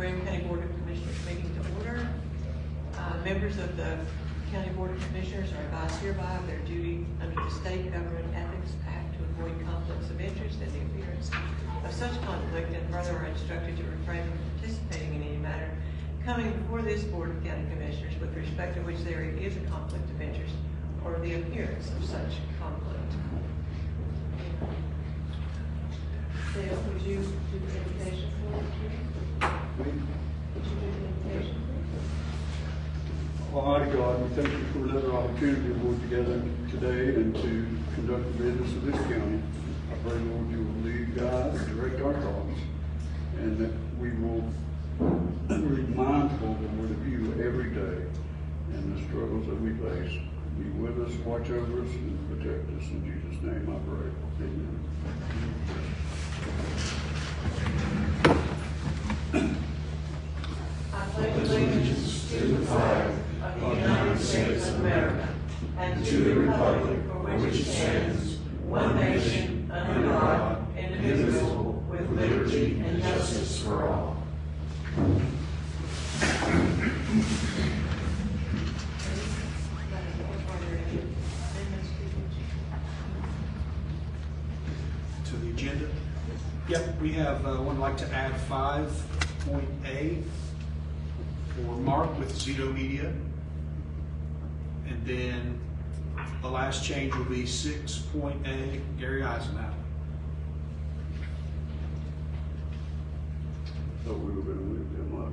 Graham County Board of Commissioners meeting to order. Members of the County Board of Commissioners are advised hereby of their duty under the State Government Ethics Act to avoid conflicts of interest and the appearance of such conflict, and further are instructed to refrain from participating in any matter coming before this Board of County Commissioners with respect to which there is a conflict of interest or the appearance of such conflict. Dale, would you do the invitation for us, please? Would you do the invitation, please? Almighty God, we thank you for another opportunity to work together today and to conduct the business of this county. I pray, Lord, you will lead, guide, and direct our thoughts, and that we will be mindful, Lord, of you every day and the struggles that we face. Be with us, watch over us, and protect us. In Jesus' name I pray. Amen. I pledge allegiance to the flag of the United States of America and to the republic for which it stands, one nation, under God, indivisible, with liberty and justice for all. To the agenda. Yep, we have one like to add 5.A for Mark with Zito Media. And then the last change will be 6.A, Gary Eisenhower. So we were going to move them up.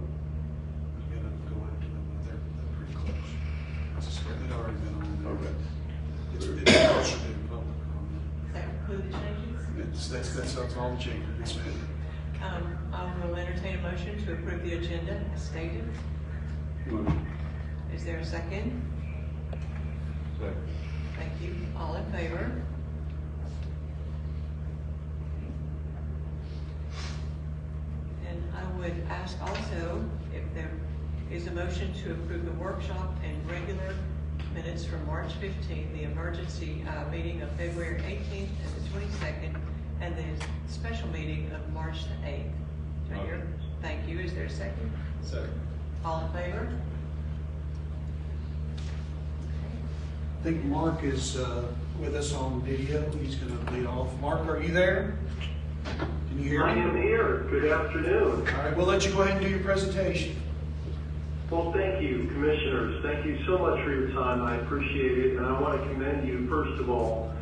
We're going to go after them. They're pretty close. They'd already been on there. Okay. It's closer to the public comment. Does that include the changes? That's all the changes. Yes, ma'am. I will entertain a motion to approve the agenda as stated. Motion. Is there a second? Second. Thank you. All in favor? And I would ask also if there is a motion to approve the workshop and regular minutes from March 15th, the emergency meeting of February 18th and the 22nd, and the special meeting of March the 8th. Do I hear? Thank you. Is there a second? Second. All in favor? I think Mark is with us on video. He's going to lead off. Mark, are you there? Can you hear me? I am here. Good afternoon. All right, we'll let you go ahead and do your presentation. Well, thank you, Commissioners. Thank you so much for your time. I appreciate it. And I want to commend you, first of all,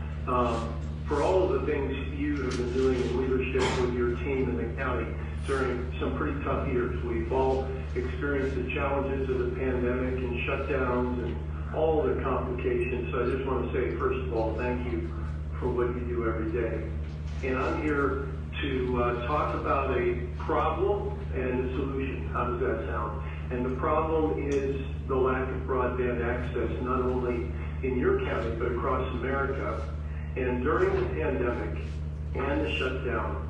for all of the things you have been doing in leadership with your team in the county during some pretty tough years. We've all experienced the challenges of the pandemic and shutdowns and all the complications. So I just want to say, first of all, thank you for what you do every day. And I'm here to talk about a problem and a solution. How does that sound? And the problem is the lack of broadband access, not only in your county, but across America. And during the pandemic and the shutdown,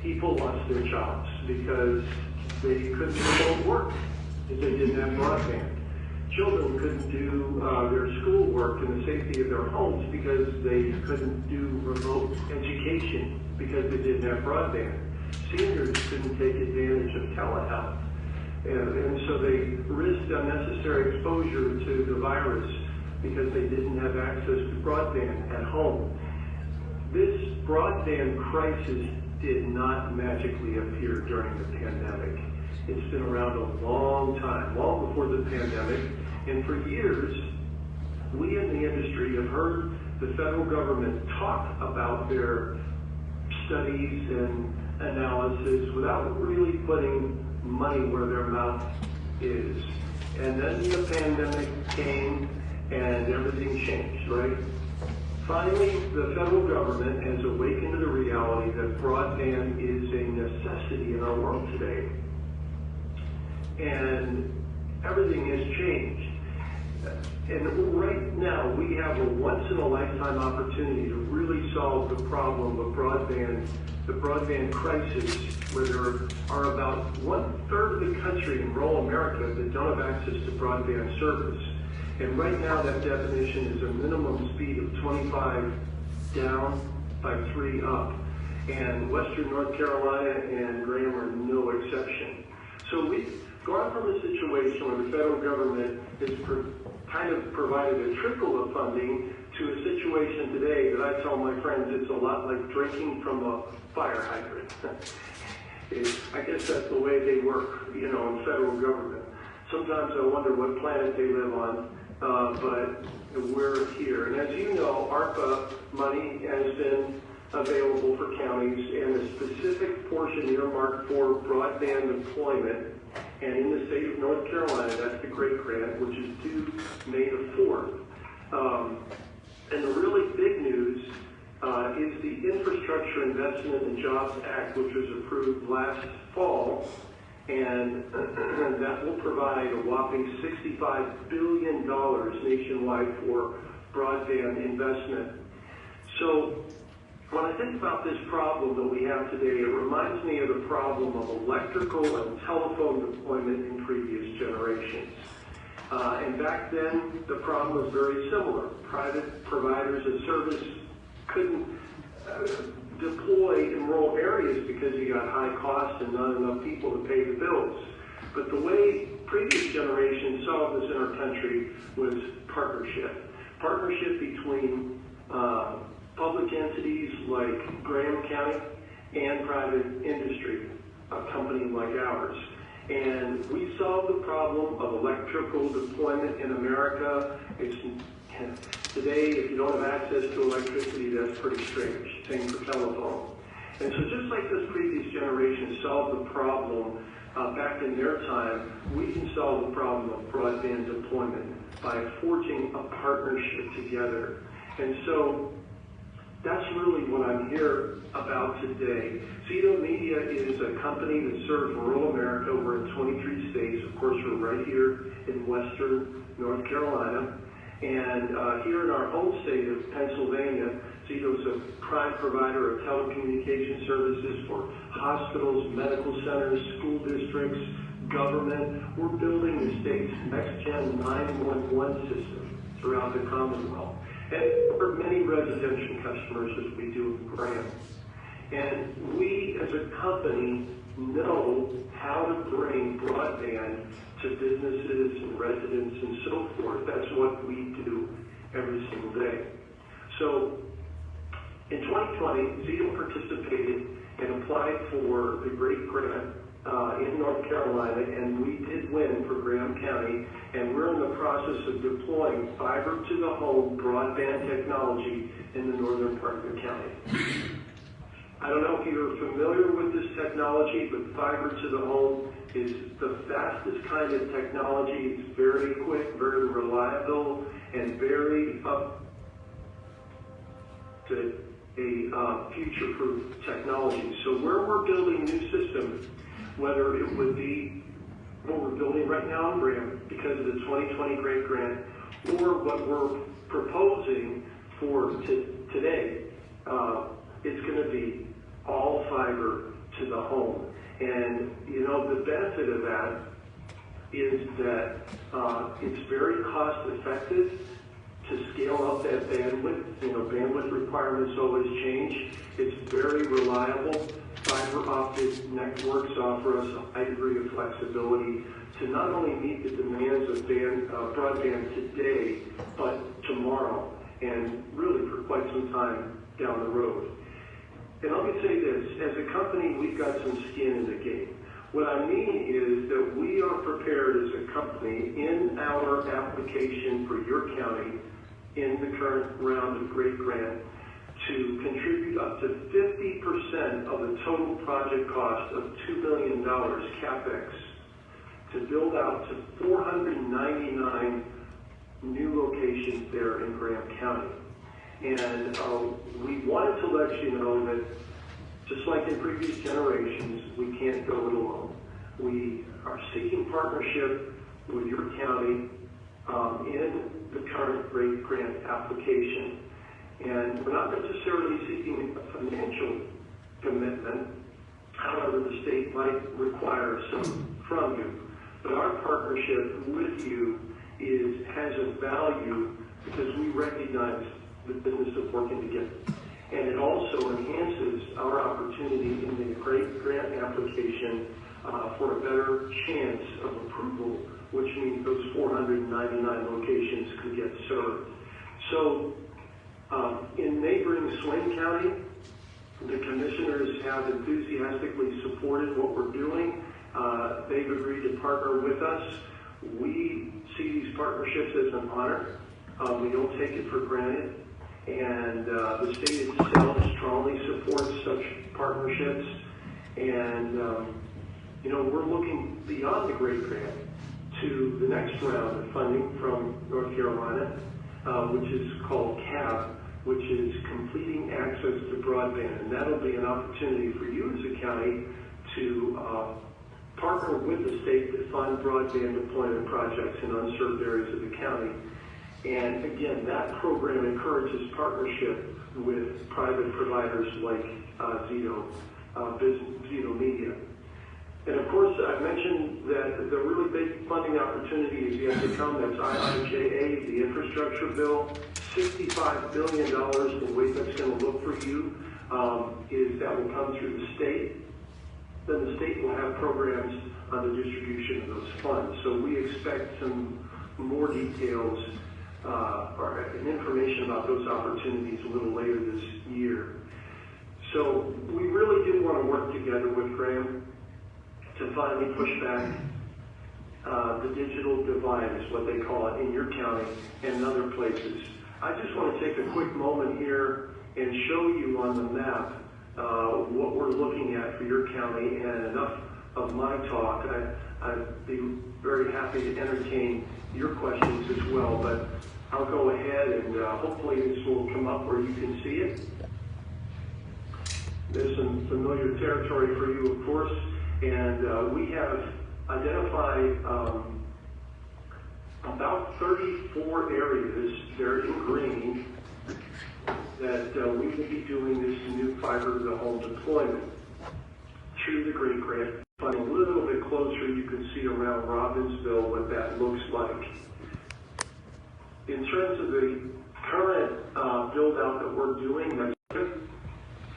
people lost their jobs because they couldn't remote work if they didn't have broadband. Children couldn't do their schoolwork in the safety of their homes because they couldn't do remote education because they didn't have broadband. Seniors couldn't take advantage of telehealth. And so they risked unnecessary exposure to the virus because they didn't have access to broadband at home. This broadband crisis did not magically appear during the pandemic. It's been around a long time, long before the pandemic. And for years, we in the industry have heard the federal government talk about their studies and analysis without really putting money where their mouth is. And then the pandemic came and everything changed, right? Finally, the federal government has awakened to the reality that broadband is a necessity in our world today. And everything has changed. And right now, we have a once-in-a-lifetime opportunity to really solve the problem of broadband, the broadband crisis, where there are about 1/3 of the country in rural America that don't have access to broadband service. And right now, that definition is a minimum speed of 25 down by 3 up. And Western North Carolina and Graham are no exception. So we've gone from a situation where the federal government has kind of provided a trickle of funding to a situation today that I tell my friends it's a lot like drinking from a fire hydrant. I guess that's the way they work, you know, in federal government. Sometimes I wonder what planet they live on, but we're here. And as you know, ARPA money has been available for counties, and a specific portion earmarked for broadband deployment. And in the state of North Carolina, that's the GREAT grant, which is due May the 4th. And the really big news is the Infrastructure Investment and Jobs Act, which was approved last fall, and that will provide a whopping $65 billion nationwide for broadband investment. So when I think about this problem that we have today, it reminds me of the problem of electrical and telephone deployment in previous generations. And back then, the problem was very similar. Private providers of service couldn't deploy in rural areas because you got high costs and not enough people to pay the bills. But the way previous generations solved this in our country was partnership. Partnership between public entities like Graham County and private industry, a company like ours. And we solved the problem of electrical deployment in America. Today, if you don't have access to electricity, that's pretty strange. Same for telephone. And so just like this previous generation solved the problem back in their time, we can solve the problem of broadband deployment by forging a partnership together. And so that's really what I'm here about today. Cdpg Media is a company that serves rural America. We're in 23 states. Of course, we're right here in western North Carolina. And here in our home state of Pennsylvania, Cdpg is a prime provider of telecommunication services for hospitals, medical centers, school districts, government. We're building the state's next-gen 911 system throughout the Commonwealth. And for many residential customers as we do with Graham. And we as a company know how to bring broadband to businesses and residents and so forth. That's what we do every single day. So in 2020, Cdpg participated and applied for the GREAT grant in North Carolina, and we did win for Graham County, and we're in the process of deploying fiber to the home broadband technology in the northern part of the county. I don't know if you're familiar with this technology, but fiber to the home is the fastest kind of technology. It's very quick, very reliable, and very up to a future-proof technology. So where we're building new systems, whether it would be what we're building right now in Graham because of the 2020 GREAT grant, or what we're proposing for today, it's going to be all fiber to the home. And, you know, the benefit of that is that it's very cost effective to scale up that bandwidth. You know, bandwidth requirements always change. It's very reliable. Fiber optic networks offer us a high degree of flexibility to not only meet the demands of broadband today, but tomorrow, and really for quite some time down the road. And let me say this, as a company, we've got some skin in the game. What I mean is that we are prepared as a company in our application for your county in the current round of GREAT grant to contribute up to 50% of the total project cost of $2 million CapEx to build out to 499 new locations there in Graham County. And we wanted to let you know that just like in previous generations, we can't go it alone. We are seeking partnership with your county in the current GREAT grant application. And we're not necessarily seeking a financial commitment. However, the state might require some from you. But our partnership with you has a value because we recognize the business of working together. And it also enhances our opportunity in the GREAT grant application for a better chance of approval, which means those 499 locations could get served. So in neighboring Swain County, the commissioners have enthusiastically supported what we're doing. They've agreed to partner with us. We see these partnerships as an honor. We don't take it for granted. And the state itself strongly supports such partnerships. And, we're looking beyond the Great Grant to the next round of funding from North Carolina, which is called CAB, which is Completing Access to Broadband. And that'll be an opportunity for you as a county to partner with the state to fund broadband deployment projects in unserved areas of the county. And again, that program encourages partnership with private providers like Zito Media. And of course, I mentioned that the really big funding opportunity is yet to come. That's IIJA, the infrastructure bill. $65 billion, the way that's going to look for you is that will come through the state. Then the state will have programs on the distribution of those funds. So we expect some more details or information about those opportunities a little later this year. So we really do want to work together with Graham to finally push back the digital divide, is what they call it, in your county and other places. I just want to take a quick moment here and show you on the map what we're looking at for your county, and enough of my talk. I'd be very happy to entertain your questions as well, but I'll go ahead and hopefully this will come up where you can see it. There's some familiar territory for you, of course, and we have identified about 34 areas, they're in green, that we will be doing this new fiber to the home deployment through the Great Grant. A little bit closer, you can see around Robbinsville what that looks like. In terms of the current build out that we're doing, that's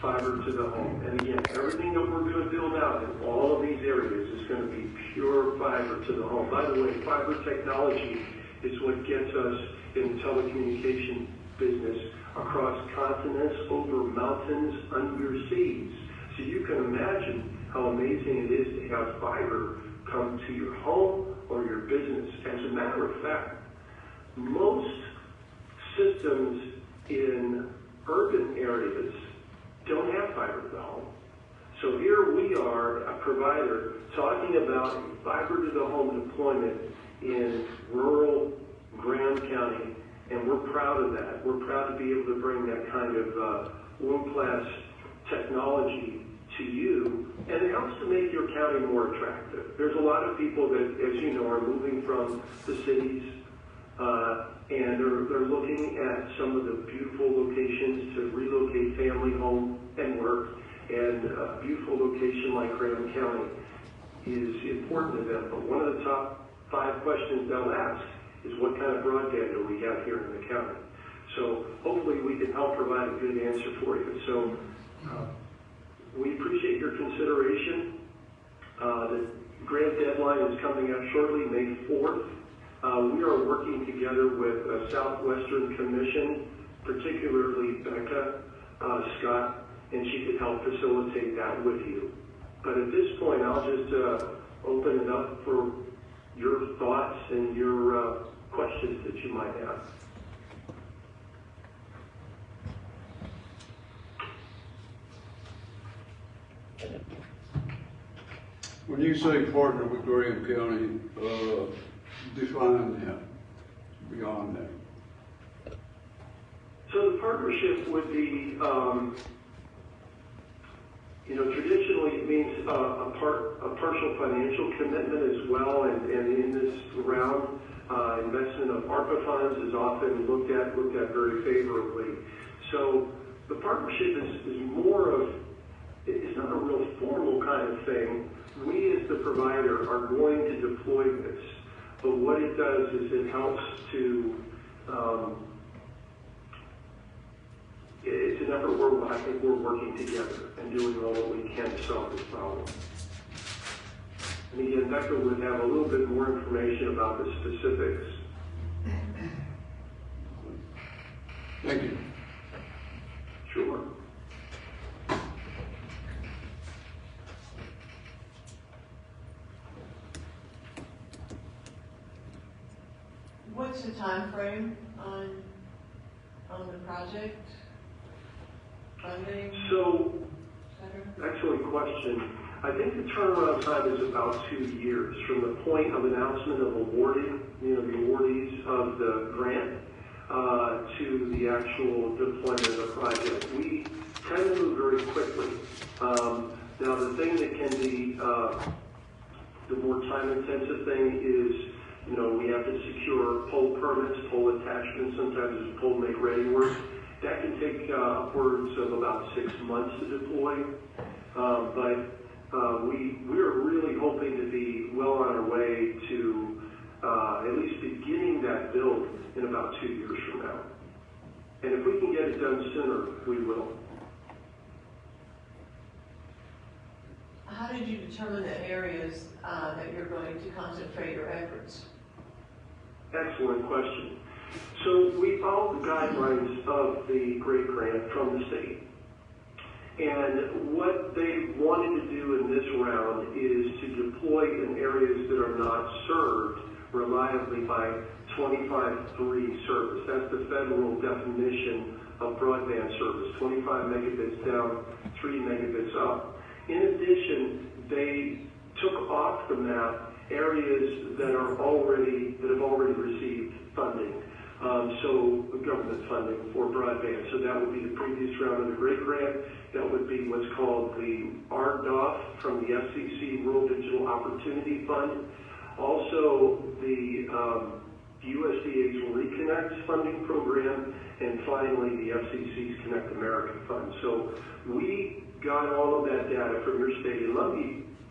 fiber to the home. And again, everything that we're going to build out in all of these areas is going to be pure fiber to the home. By the way, fiber technology is what gets us in the telecommunication business across continents, over mountains, under seas. So you can imagine how amazing it is to have fiber come to your home or your business. As a matter of fact, most systems in urban areas don't have fiber to the home. So here we are, a provider, talking about fiber to the home deployment in rural Graham County, and we're proud of that. We're proud to be able to bring that kind of world-class technology to you, and it helps to make your county more attractive. There's a lot of people that, as you know, are moving from the cities, and they're looking at some of the beautiful locations to relocate family, home, and work. And a beautiful location like Graham County is important to them. But one of the top 5 questions they'll ask is, what kind of broadband do we have here in the county? So hopefully we can help provide a good answer for you. So we appreciate your consideration. The grant deadline is coming up shortly, May 4th. We are working together with Southwestern Commission, particularly Becca Scott, and she could help facilitate that with you. But at this point, I'll just open it up for your thoughts and your questions that you might have. When you say partner with Graham County, define that, beyond that. So the partnership would be, traditionally it means a partial financial commitment as well, and in this round, investment of ARPA funds is often looked at very favorably. So the partnership is more of, it's not a real formal kind of thing. We as the provider are going to deploy this, but what it does is it helps to, it's an effort where I think we're working together and doing all that we can to solve this problem. me and Becca would have a little bit more information about the specifics. Thank you. Sure. What's the time frame on the project? Funding? So, et cetera? excellent question. I think the turnaround time is about 2 years from the point of announcement of awarding, the awardees of the grant, to the actual deployment of the project. We tend to move very quickly. Now, the thing that can be the more time-intensive thing is, we have to secure pole permits, pole attachments, sometimes it's pole make-ready work. That can take upwards of about 6 months to deploy. We're really hoping to be well on our way to at least beginning that build in about 2 years from now. And if we can get it done sooner, we will. How did you determine the areas that you're going to concentrate your efforts? Excellent question. So we followed the guidelines of the GREAT grant from the state. And what they wanted to do in this round is to deploy in areas that are not served reliably by 25/3 service. That's the federal definition of broadband service, 25 megabits down, 3 megabits up. In addition, they took off the map areas that have already received funding. So government funding for broadband. So that would be the previous round of the GREAT grant. That would be what's called the RDOF from the FCC Rural Digital Opportunity Fund. Also the USDA's Reconnect funding program, and finally the FCC's Connect America Fund. So we got all of that data from your state. And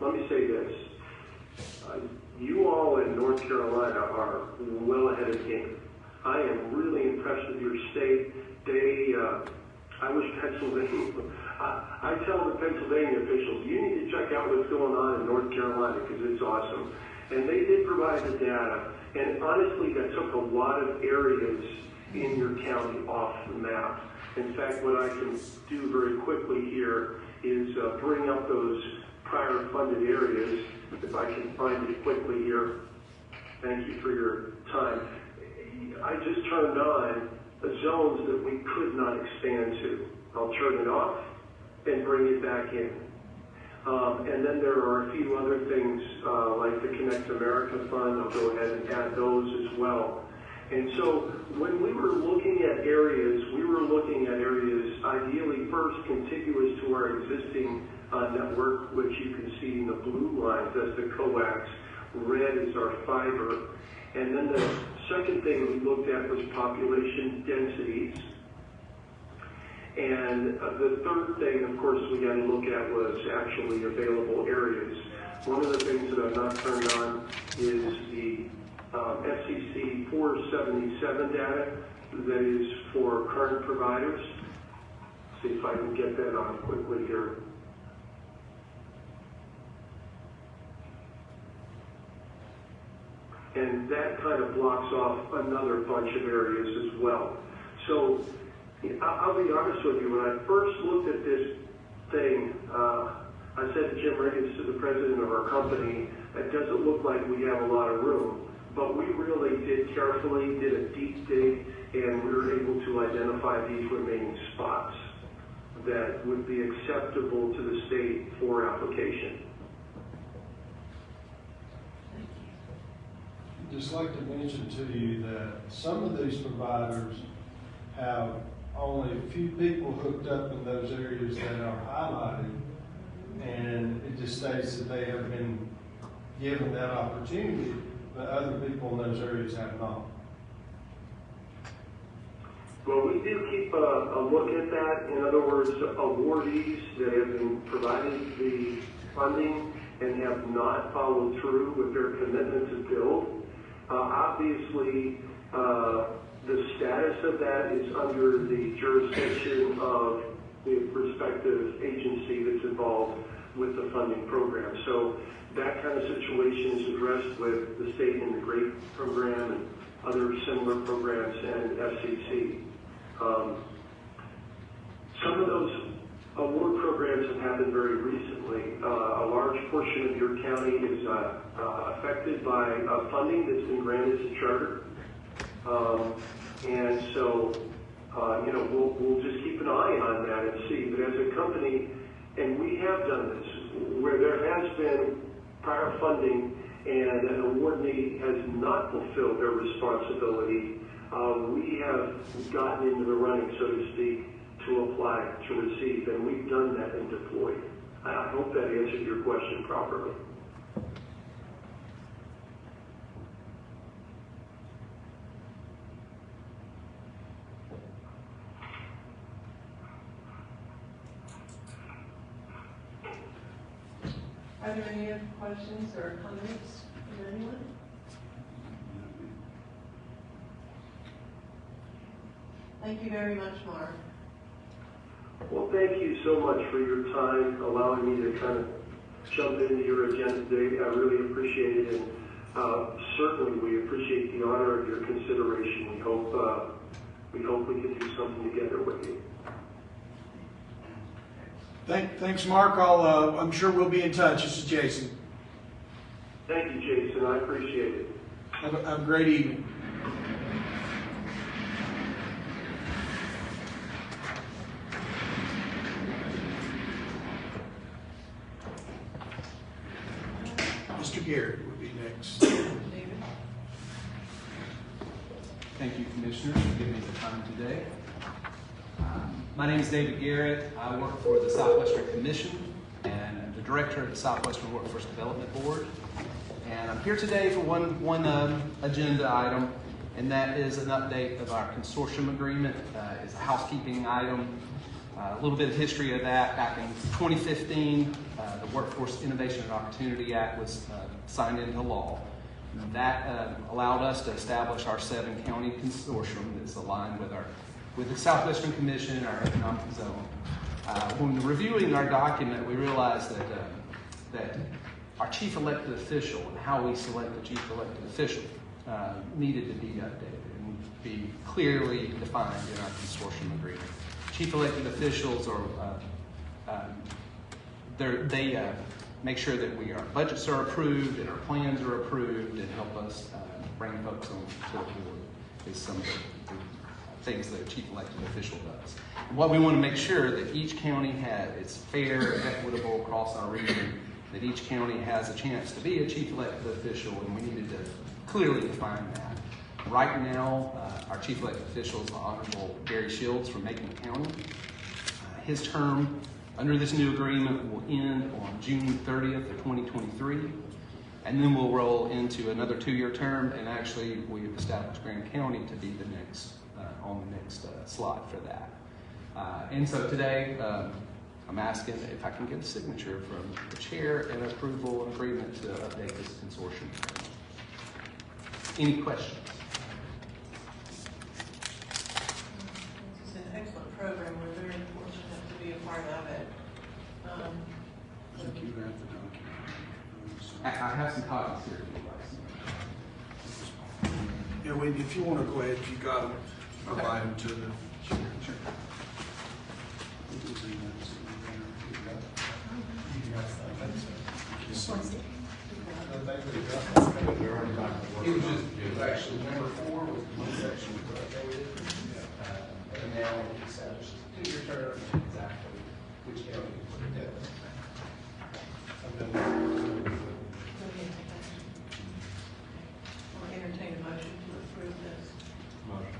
let me say this. You all in North Carolina are well ahead of the game. I am really impressed with your state. I wish Pennsylvania, I tell the Pennsylvania officials, you need to check out what's going on in North Carolina because it's awesome. And they did provide the data. And honestly, that took a lot of areas in your county off the map. In fact, what I can do very quickly here is bring up those prior funded areas. If I can find it quickly here. Thank you for your time. I just turned on the zones that we could not expand to. I'll turn it off and bring it back in. And then there are a few other things like the Connect America Fund. I'll go ahead and add those as well. And so when we were looking at areas, ideally first contiguous to our existing network, which you can see in the blue lines, that's the coax. Red is our fiber. And then the second thing we looked at was population densities. And the third thing, of course, we had to look at was actually available areas. One of the things that I've not turned on is the FCC 477 data that is for current providers. See if I can get that on quickly here. And that kind of blocks off another bunch of areas as well. So I'll be honest with you, when I first looked at this thing, I said to Jim Riggins, to the president of our company, it doesn't look like we have a lot of room. But we really did carefully, did a deep dig, and we were able to identify these remaining spots that would be acceptable to the state for application. I'd just like to mention to you that some of these providers have only a few people hooked up in those areas that are highlighted, and it just states that they have been given that opportunity, but other people in those areas have not. Well, we do keep a look at that. In other words, awardees that have been provided the funding and have not followed through with their commitment to build. Obviously, the status of that is under the jurisdiction of the respective agency that's involved with the funding program. So that kind of situation is addressed with the state integrate program and other similar programs and FCC. Some of those award programs have happened very recently. A large portion of your county is affected by funding that's been granted to charter. And so, we'll just keep an eye on that and see. But as a company, and we have done this, where there has been prior funding and an awardee has not fulfilled their responsibility, we have gotten into the running, so to speak, to apply to receive, and we've done that and deployed. I hope that answered your question properly. Are there any other questions or comments from anyone? Thank you very much, Mark. Well, thank you so much for your time, allowing me to kind of jump into your agenda today. I really appreciate it, and certainly we appreciate the honor of your consideration. We hope we can do something together with you. Thanks, Mark. I'm sure we'll be in touch. This is Jason. Thank you, Jason. I appreciate it. Have a great evening. Mr. Garrett would be next. David? Thank you, Commissioners, for giving me the time today. My name is David Garrett. I work for the Southwestern Commission and I'm the Director of the Southwestern Workforce Development Board. And I'm here today for one agenda item, and that is an update of our consortium agreement. It's a housekeeping item. A little bit of history of that. Back in 2015, the Workforce Innovation and Opportunity Act was signed into law. And that allowed us to establish our 7-county consortium that's aligned with the Southwestern Commission, our economic zone. When reviewing our document, we realized that our chief elected official and how we select the chief elected official needed to be updated and be clearly defined in our consortium agreement. Chief elected officials they make sure that our budgets are approved and our plans are approved and help us bring folks on to the board is some of the things that a chief elected official does. And what we want to make sure that each county it's fair and equitable across our region, that each county has a chance to be a chief elected official, and we needed to clearly define that. Right now, our chief elected official is the Honorable Gary Shields from Macon County. His term under this new agreement will end on June 30th of 2023, and then we'll roll into another 2-year term, and actually we've established Grand County to be the next on the next slot for that. And so today, I'm asking if I can get a signature from the chair and approval and agreement to update this consortium. Any questions? This is an excellent program. We're very fortunate to be a part of it. I think you have the document. I have some copies here if you'd like. Yeah, Wendy, if you want to go ahead, if you got them, provide them to the. Sure. It was actually number 4 was one section we updated, and now it establishes a 2-year term and exactly which county we put it in. I'll entertain a motion to approve this. Motion.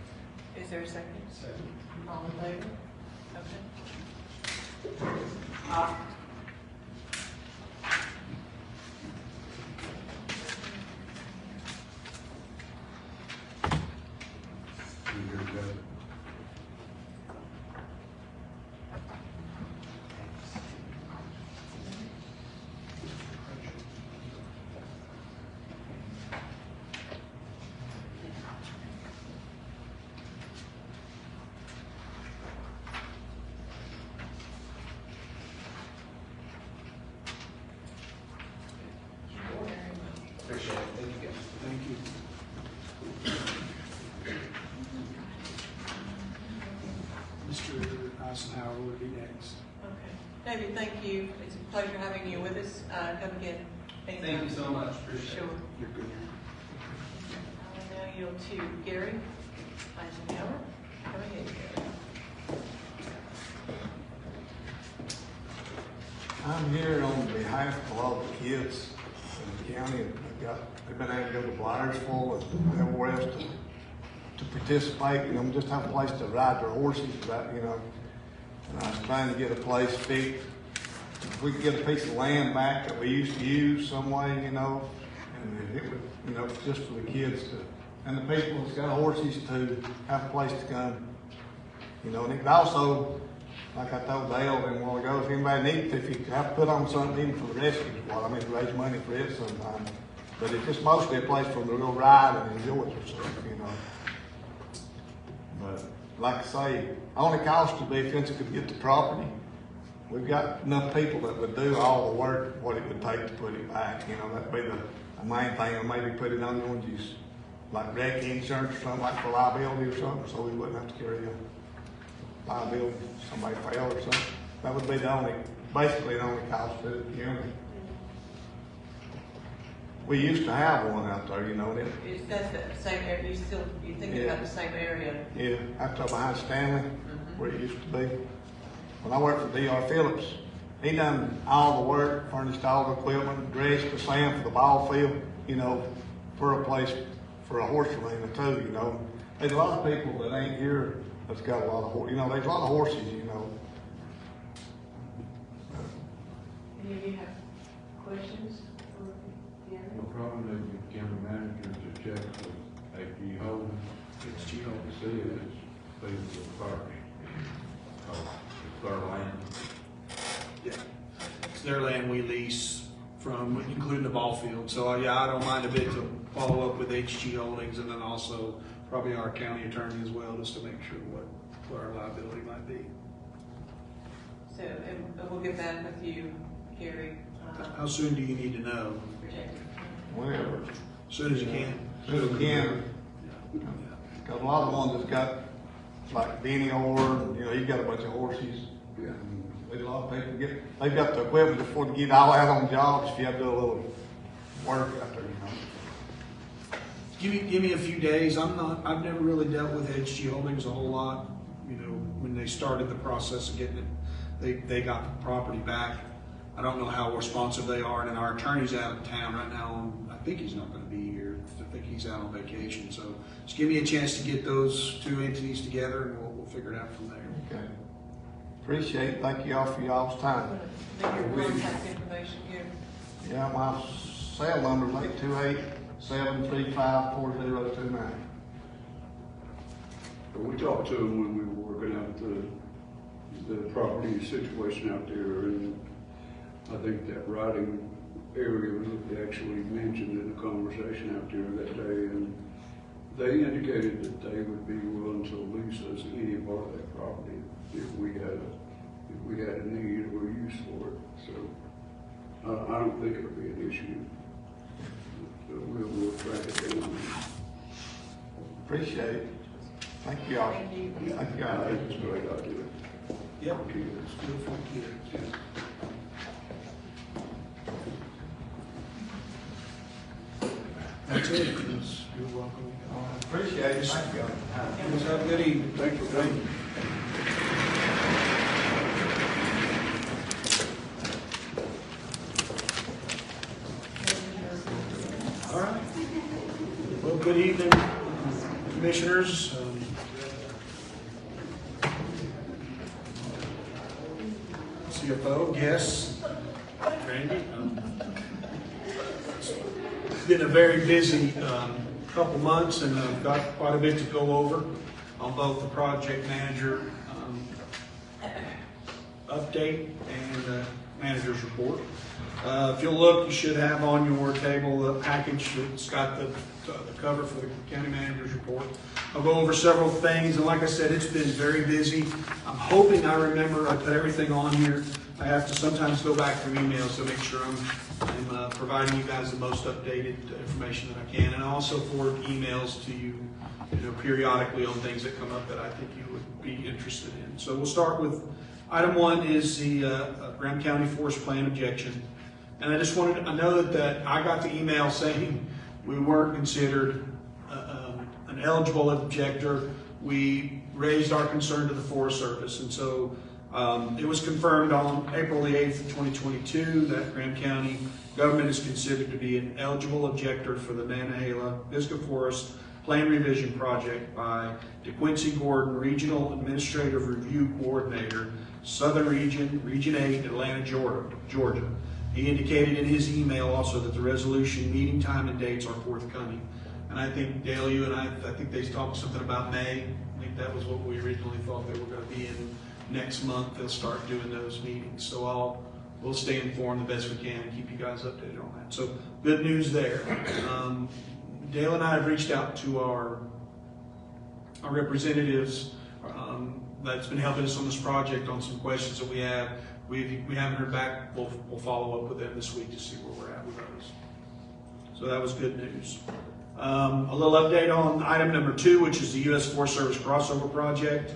Is there a second? Second. All in favor? Okay. Appreciate it. Thank you, guys. Thank you. Mr. Eisenhower will be next. Okay. David, thank you. It's a pleasure having you with us. Come again anytime. Thank you so much. Appreciate Sure. it. You're good. I will now yield to Gary Eisenhower. Come ahead, Gary. I'm here on behalf of all the kids in the county. They've been able to go to Blyersville and everywhere else to participate, just have a place to ride their horses, And I was trying to get a place fixed. If we could get a piece of land back that we used to use some way, and it would, just for the kids and the people that's got horses to have a place to come. And it could also, like I told Dale a while ago, if anybody needs, if you could have to put on something even for the rescue squad, to raise money for it sometime. But it's just mostly a place for them to go ride and enjoy themselves, But like I say, only cost to be if could get the property. We've got enough people that would do all the work, what it would take to put it back. That'd be the main thing, or maybe put it on ones like wreck insurance or something, like for liability or something, so we wouldn't have to carry a liability if somebody failed or something. That would be basically the only cost to the county. We used to have one out there, and Is that the same area? You thinking about the same area? yeah, out there behind Stanley, where it used to be. When I worked for D.R. Phillips, he done all the work, furnished all the equipment, dredged the sand for the ball field, for a place, for a horse arena too, There's a lot of people that ain't here that's got a lot of horses, there's a lot of horses, Any of you have questions for Gary? No problem, the county manager to check with AG Holdings. It's Gio. To see if it's feasible first. It's their land. Yeah. It's their land we lease from, including the ball field. So yeah, I don't mind a bit to follow up with HG Holdings and then also probably our county attorney as well, just to make sure what our liability might be. So, and we'll get back with you, Gary. How soon do you need to know? Projected. whenever. As soon as you can. Soon as we can. Yeah. Got a lot of the ones that's got, like Denny Orr, he's got a bunch of horses. And a lot of people they've got the equipment before they get all out on jobs if you have to do a little work out there, Give me a few days. I've never really dealt with HG Holdings a whole lot. When they started the process of getting it, they got the property back. I don't know how responsive they are, and our attorney's out of town right now. I think he's not going to be here. I think he's out on vacation. So just give me a chance to get those two entities together, and we'll figure it out from there. Okay. Appreciate it. Thank you all for y'all's time. Leave your contact information here. Yeah, my cell number is 828-735-4029. We talked to them when we were working out the property situation out there, and I think that riding area was actually mentioned in the conversation out there that day, and they indicated that they would be willing to lease us any part of that property if we had a need or use for it. So I don't think it'll be an issue. So we'll track it down. Appreciate it. Thank you all. Thank you. Thank you I all. think it's a great idea. Yep. Okay, It's good for the kids. That's it. You're welcome. Appreciate it. Thank you all. Have a good evening. Thanks for coming. All right. Well, good evening, commissioners. CFO, guests, Randy. It's been a very busy couple months, and I've got quite a bit to go over on both the project manager update and the manager's report. If you'll look, you should have on your table the package that's got the cover for the county manager's report. I'll go over several things, and like I said, it's been very busy. I'm hoping I remember I put everything on here. I have to sometimes go back through emails to make sure I'm providing you guys the most updated information that I can. And I also forward emails to you, periodically on things that come up that I think you would be interested in. So we'll start with item 1 is the Graham County Forest Plan objection. And I just wanted, I know that I got the email saying we weren't considered an eligible objector. We raised our concern to the Forest Service, and so it was confirmed on April the 8th of 2022 that Graham County government is considered to be an eligible objector for the Nantahala-Pisgah Forest Plan Revision Project by DeQuincy Gordon, Regional Administrative Review Coordinator, Southern Region, Region 8, Atlanta, Georgia. He indicated in his email also that the resolution meeting time and dates are forthcoming. And I think, Dale, you and I think they talked something about May. I think that was what we originally thought they were going to be in. Next month, they'll start doing those meetings. So we'll stay informed the best we can and keep you guys updated on that. So good news there. Dale and I have reached out to our representatives that's been helping us on this project on some questions that we have. We haven't heard back. We'll follow up with them this week to see where we're at with those. So that was good news. A little update on item number 2, which is the U.S. Forest Service crossover project.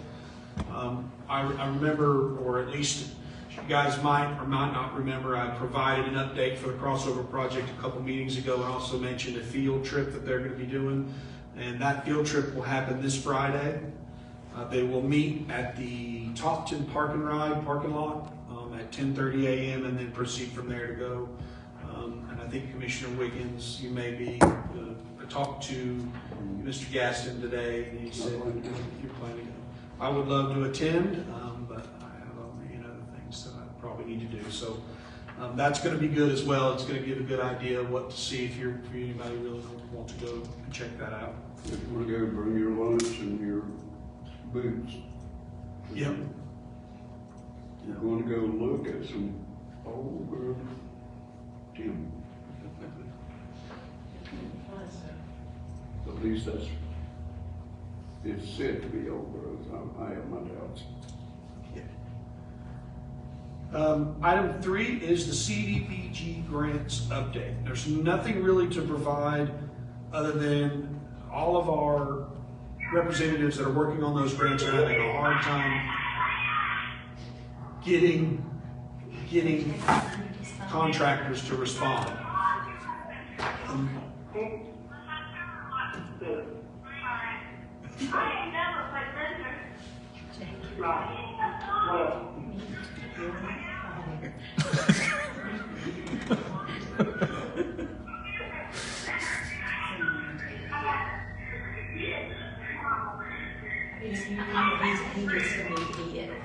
I remember, or at least you guys might or might not remember, I provided an update for the crossover project a couple meetings ago and also mentioned a field trip that they're going to be doing. And that field trip will happen this Friday. They will meet at the Tofton Park and Ride parking lot at 10:30 a.m. and then proceed from there to go. And I think Commissioner Wiggins, you may be, talked to Mr. Gaston today, and he said you're planning to go. I would love to attend, but I have a million other things that I probably need to do. So that's going to be good as well. It's going to give a good idea of what to see if anybody really want to go and check that out. If you want to go, bring your lunch and your boots. Yep. You're going to go look at some old growth timber. At least it's said to be old growth. I have my doubts. Item 3 is the Cdpg grants update. There's nothing really to provide other than all of our representatives that are working on those grants are having a hard time getting contractors to respond.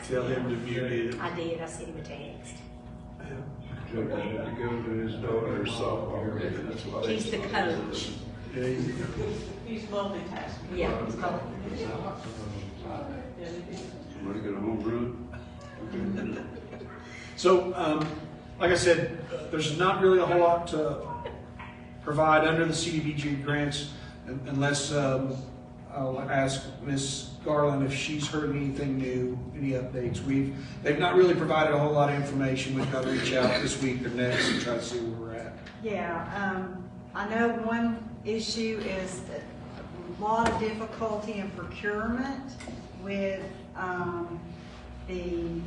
Tell him to mute it. I did. I sent him a text. Joe had to go to his daughter's softball game. That's why He's the coach. He's multitasking. Yeah, he's multitasking. Somebody get a home run. So, like I said, there's not really a whole lot to provide under the Cdpg grants unless I'll ask Ms. Garland if she's heard anything new, any updates. They've not really provided a whole lot of information. We've got to reach out this week or next and try to see where we're at. Yeah, I know one issue is a lot of difficulty in procurement with the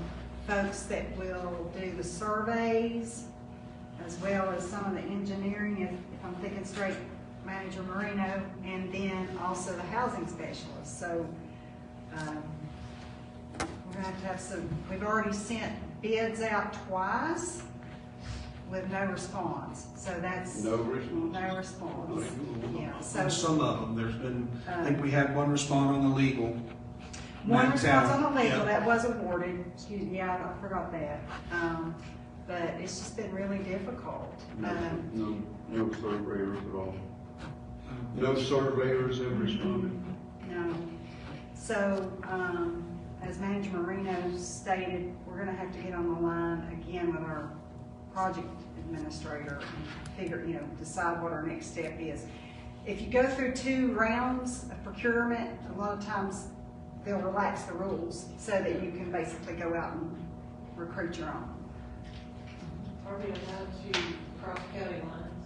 folks that will do the surveys, as well as some of the engineering, if I'm thinking straight, Manager Marino, and then also the housing specialist. So we're going to have some, we've already sent bids out twice with no response. So that's No response? no response. Yeah. So Some of them, there's been, I think we had one respond on the legal. one response on the legal Yeah. that was awarded. Excuse me, I forgot that. But it's just been really difficult. No surveyors at all. No surveyors have responded. No. So, as Manager Marino stated, we're going to have to get on the line again with our project administrator and figure, decide what our next step is. If you go through 2 rounds of procurement, a lot of times they'll relax the rules so that you can basically go out and recruit your own. Are we allowed to cross county lines?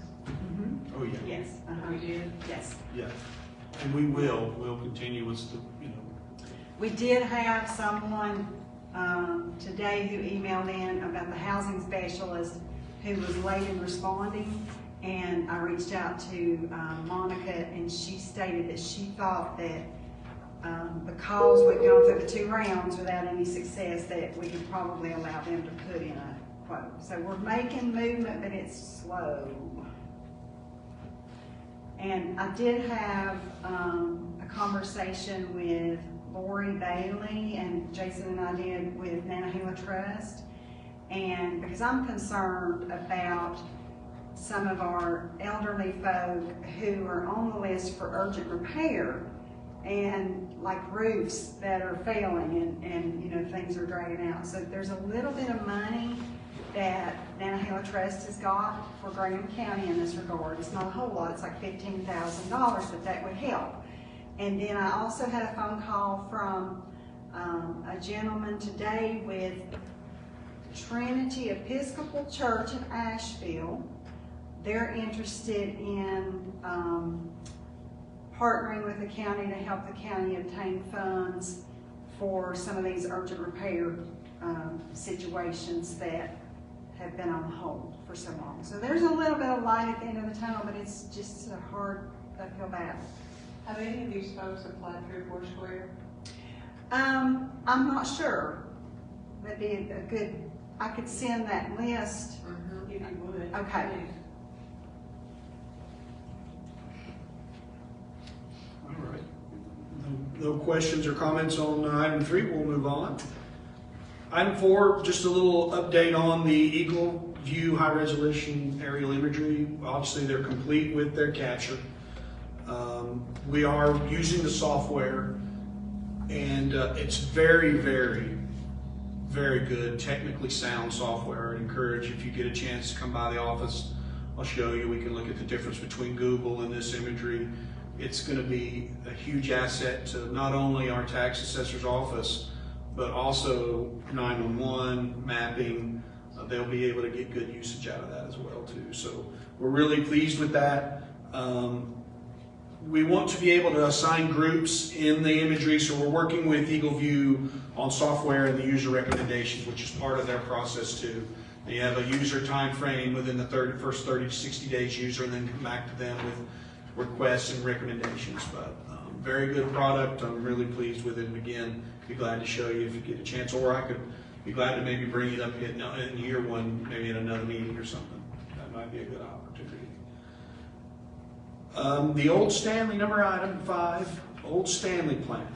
Oh, yeah. Yes. We did? Yes. Yeah. And we'll continue with the, We did have someone today who emailed in about the housing specialist who was late in responding, and I reached out to Monica, and she stated that she thought that because we've gone through the 2 rounds without any success, that we could probably allow them to put in a quote. So we're making movement, but it's slow. And I did have a conversation with Lori Bailey, and Jason and I did with Nantahala Trust, and because I'm concerned about some of our elderly folk who are on the list for urgent repair, and like roofs that are failing, and you know, things are dragging out. So there's a little bit of money that Nantahala Trust has got for Graham County in this regard. It's not a whole lot, it's like $15,000, but that would help. And then I also had a phone call from a gentleman today with Trinity Episcopal Church in Asheville. They're interested in partnering with the county to help the county obtain funds for some of these urgent repair situations that have been on hold for so long. So there's a little bit of light at the end of the tunnel, but it's just a hard uphill battle. Have any of these folks applied through Foursquare? I'm not sure. That'd be a good, I could send that list. If you would. Okay. please. All right. No questions or comments on item 3, we'll move on. Item 4, just a little update on the Eagle View high resolution aerial imagery. Obviously they're complete with their capture. We are using the software, and it's very, very, very good, technically sound software. I'd encourage, if you get a chance to come by the office, I'll show you. We can look at the difference between Google and this imagery. It's going to be a huge asset to not only our tax assessor's office, but also 911, mapping. They'll be able to get good usage out of that as well too. So we're really pleased with that. We want to be able to assign groups in the imagery, so we're working with Eagle View on software and the user recommendations, which is part of their process too. They have a user time frame within the first 30 to 60 days user, and then come back to them with requests and recommendations. But very good product. I'm really pleased with it. And again, be glad to show you if you get a chance, or I could be glad to maybe bring it up in year one, maybe in another meeting or something. That might be a good opportunity. The Old Stanley, item 5, Old Stanley plant.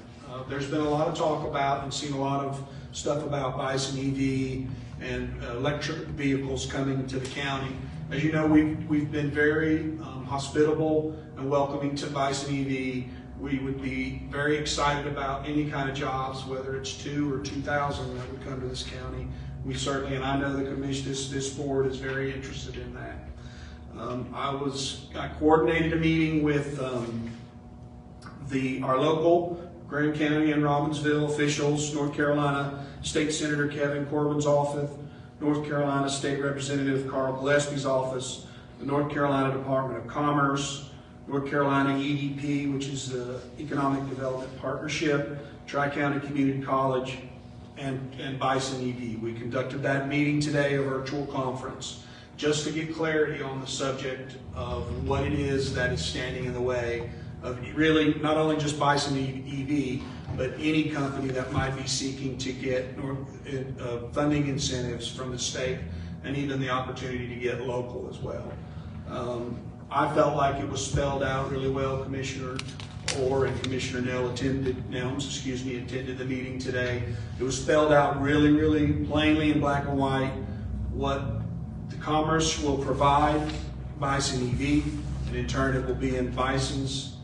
There's been a lot of talk about and seen a lot of stuff about Bison EV and electric vehicles coming to the county. As you know, we've been very hospitable and welcoming to Bison EV. We would be very excited about any kind of jobs, whether it's 2 or 2,000 that would come to this county. We certainly, and I know the commission, this board is very interested in that. I coordinated a meeting with our local Graham County and Robbinsville officials, North Carolina State Senator Kevin Corbin's office, North Carolina State Representative Carl Gillespie's office, the North Carolina Department of Commerce, North Carolina EDP, which is the Economic Development Partnership, Tri-County Community College, and Bison EV. We conducted that meeting today, a virtual conference, just to get clarity on the subject of what it is that is standing in the way of really not only just Bison EV, but any company that might be seeking to get funding incentives from the state, and even the opportunity to get local as well. I felt like it was spelled out really well. Commissioner Orr and Commissioner Nelms attended the meeting today. It was spelled out really, really plainly in black and white what the Commerce will provide Bison EV, and in turn it will be in Bison's,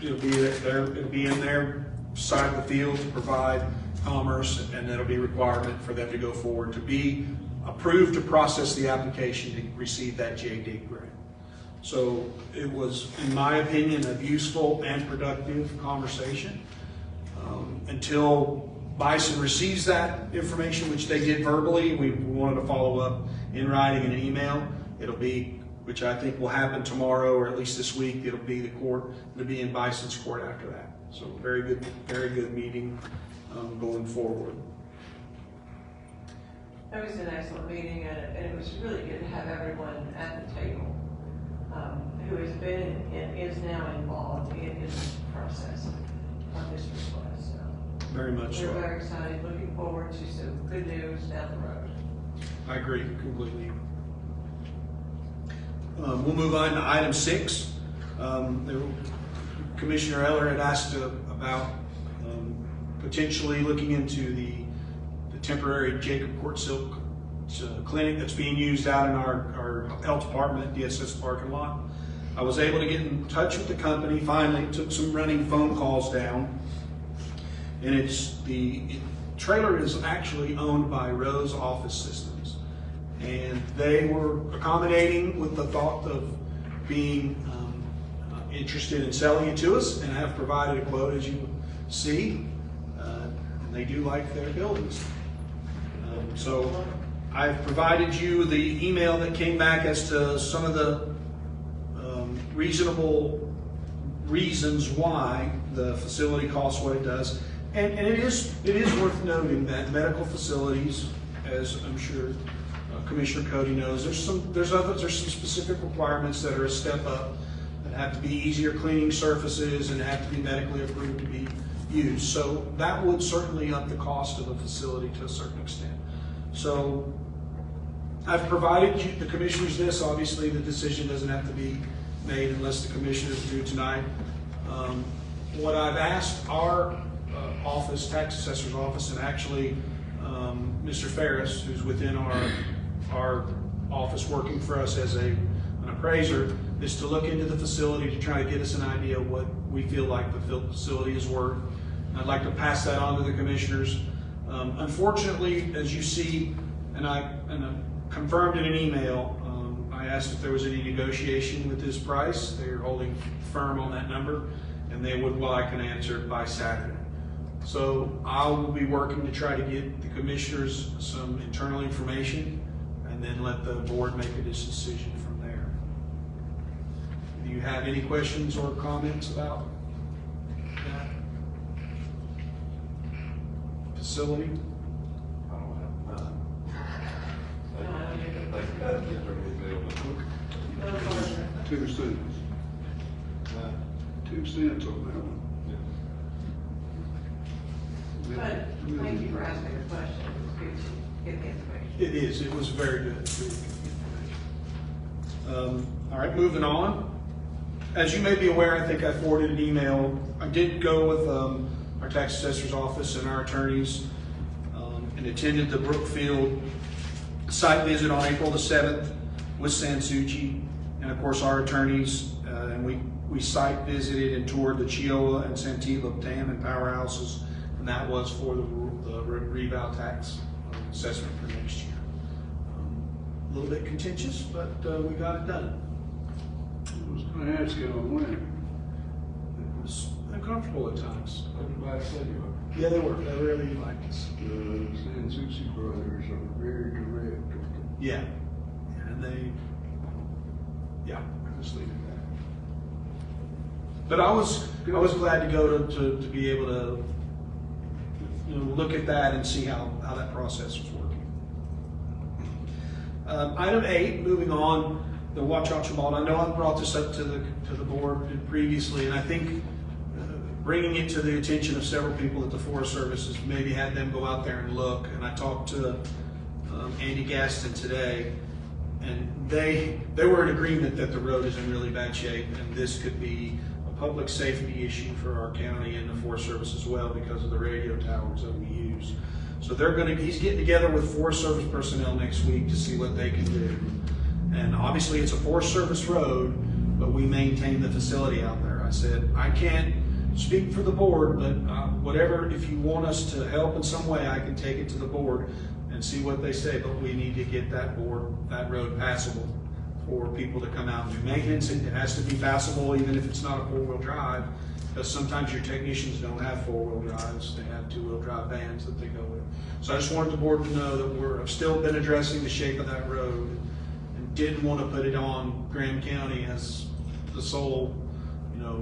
it'll be in their side of the field to provide Commerce, and that'll be a requirement for them to go forward to be approved to process the application to receive that JDIG grant. So it was, in my opinion, a useful and productive conversation until Bison receives that information, which they did verbally, we wanted to follow up in writing in an email. It'll be, which I think will happen tomorrow or at least this week, it'll be the court, it'll be in Bison's court after that. So very good meeting going forward. That was an excellent meeting, and it was really good to have everyone at the table who has been and is now involved in this process of this request. So Very much so. we're very excited, looking forward to some good news down the road. I agree completely. We'll move on to item 6. Commissioner Eller had asked about potentially looking into the temporary Jacob Court Silk clinic that's being used out in our health department, DSS parking lot. I was able to get in touch with the company, finally took some running phone calls down, and the trailer is actually owned by Rose Office Systems, and they were accommodating with the thought of being interested in selling it to us, and have provided a quote, as you see, and they do like their buildings. So I've provided you the email that came back as to some of the reasonable reasons why the facility costs what it does. And it is worth noting that medical facilities, as I'm sure Commissioner Cody knows, there's some specific requirements that are a step up, that have to be easier cleaning surfaces and have to be medically approved to be used. So that would certainly up the cost of a facility to a certain extent. So I've provided you, the commissioners, this. Obviously the decision doesn't have to be made unless the commissioners do tonight. What I've asked our office, tax assessor's office, and actually Mr. Ferris, who's within our office working for us as an appraiser, is to look into the facility to try to get us an idea of what we feel like the facility is worth. I'd like to pass that on to the commissioners. Unfortunately, as you see, and I confirmed in an email, I asked if there was any negotiation with this price. They're holding firm on that number, and they would like an answer by Saturday. So I will be working to try to get the commissioners some internal information, and then let the board make a decision from there. Do you have any questions or comments about that facility? I don't have none. 2 cents. 2 cents on that one. But thank you for asking the question. It's good to get the information. It is. It was very good. All right, moving on. As you may be aware, I think I forwarded an email. I did go with our tax assessor's office and our attorneys and attended the Brookfield site visit on April the 7th with Sansucci, and of course our attorneys, and we site visited and toured the Chiola and Santila dam and powerhouses, and that was for the reval tax assessment for next year. A little bit contentious, but we got it done. I was going to ask you on when. It was uncomfortable at times. Everybody said you were. Yeah, they were. They really liked us. The Sansucci brothers are very direct. Yeah, and just leave it at that. But I was glad to go to be able to look at that and see how that process was working. Item 8, moving on, the Wachacha Malt. I know I brought this up to the board previously, and I think bringing it to the attention of several people at the Forest Service has maybe had them go out there and look. And I talked to Andy Gaston today, and they were in agreement that the road is in really bad shape, and this could be a public safety issue for our county and the Forest Service as well because of the radio towers that we use. So he's getting together with Forest Service personnel next week to see what they can do. And obviously it's a Forest Service road, but we maintain the facility out there. I said, I can't speak for the board, but whatever, if you want us to help in some way, I can take it to the board and see what they say, but we need to get that road passable for people to come out and do maintenance. It has to be passable even if it's not a 4-wheel drive. because sometimes your technicians don't have four-wheel drives, they have two-wheel drive vans that they go with. So I just wanted the board to know that I've still been addressing the shape of that road and didn't want to put it on Graham County as the sole,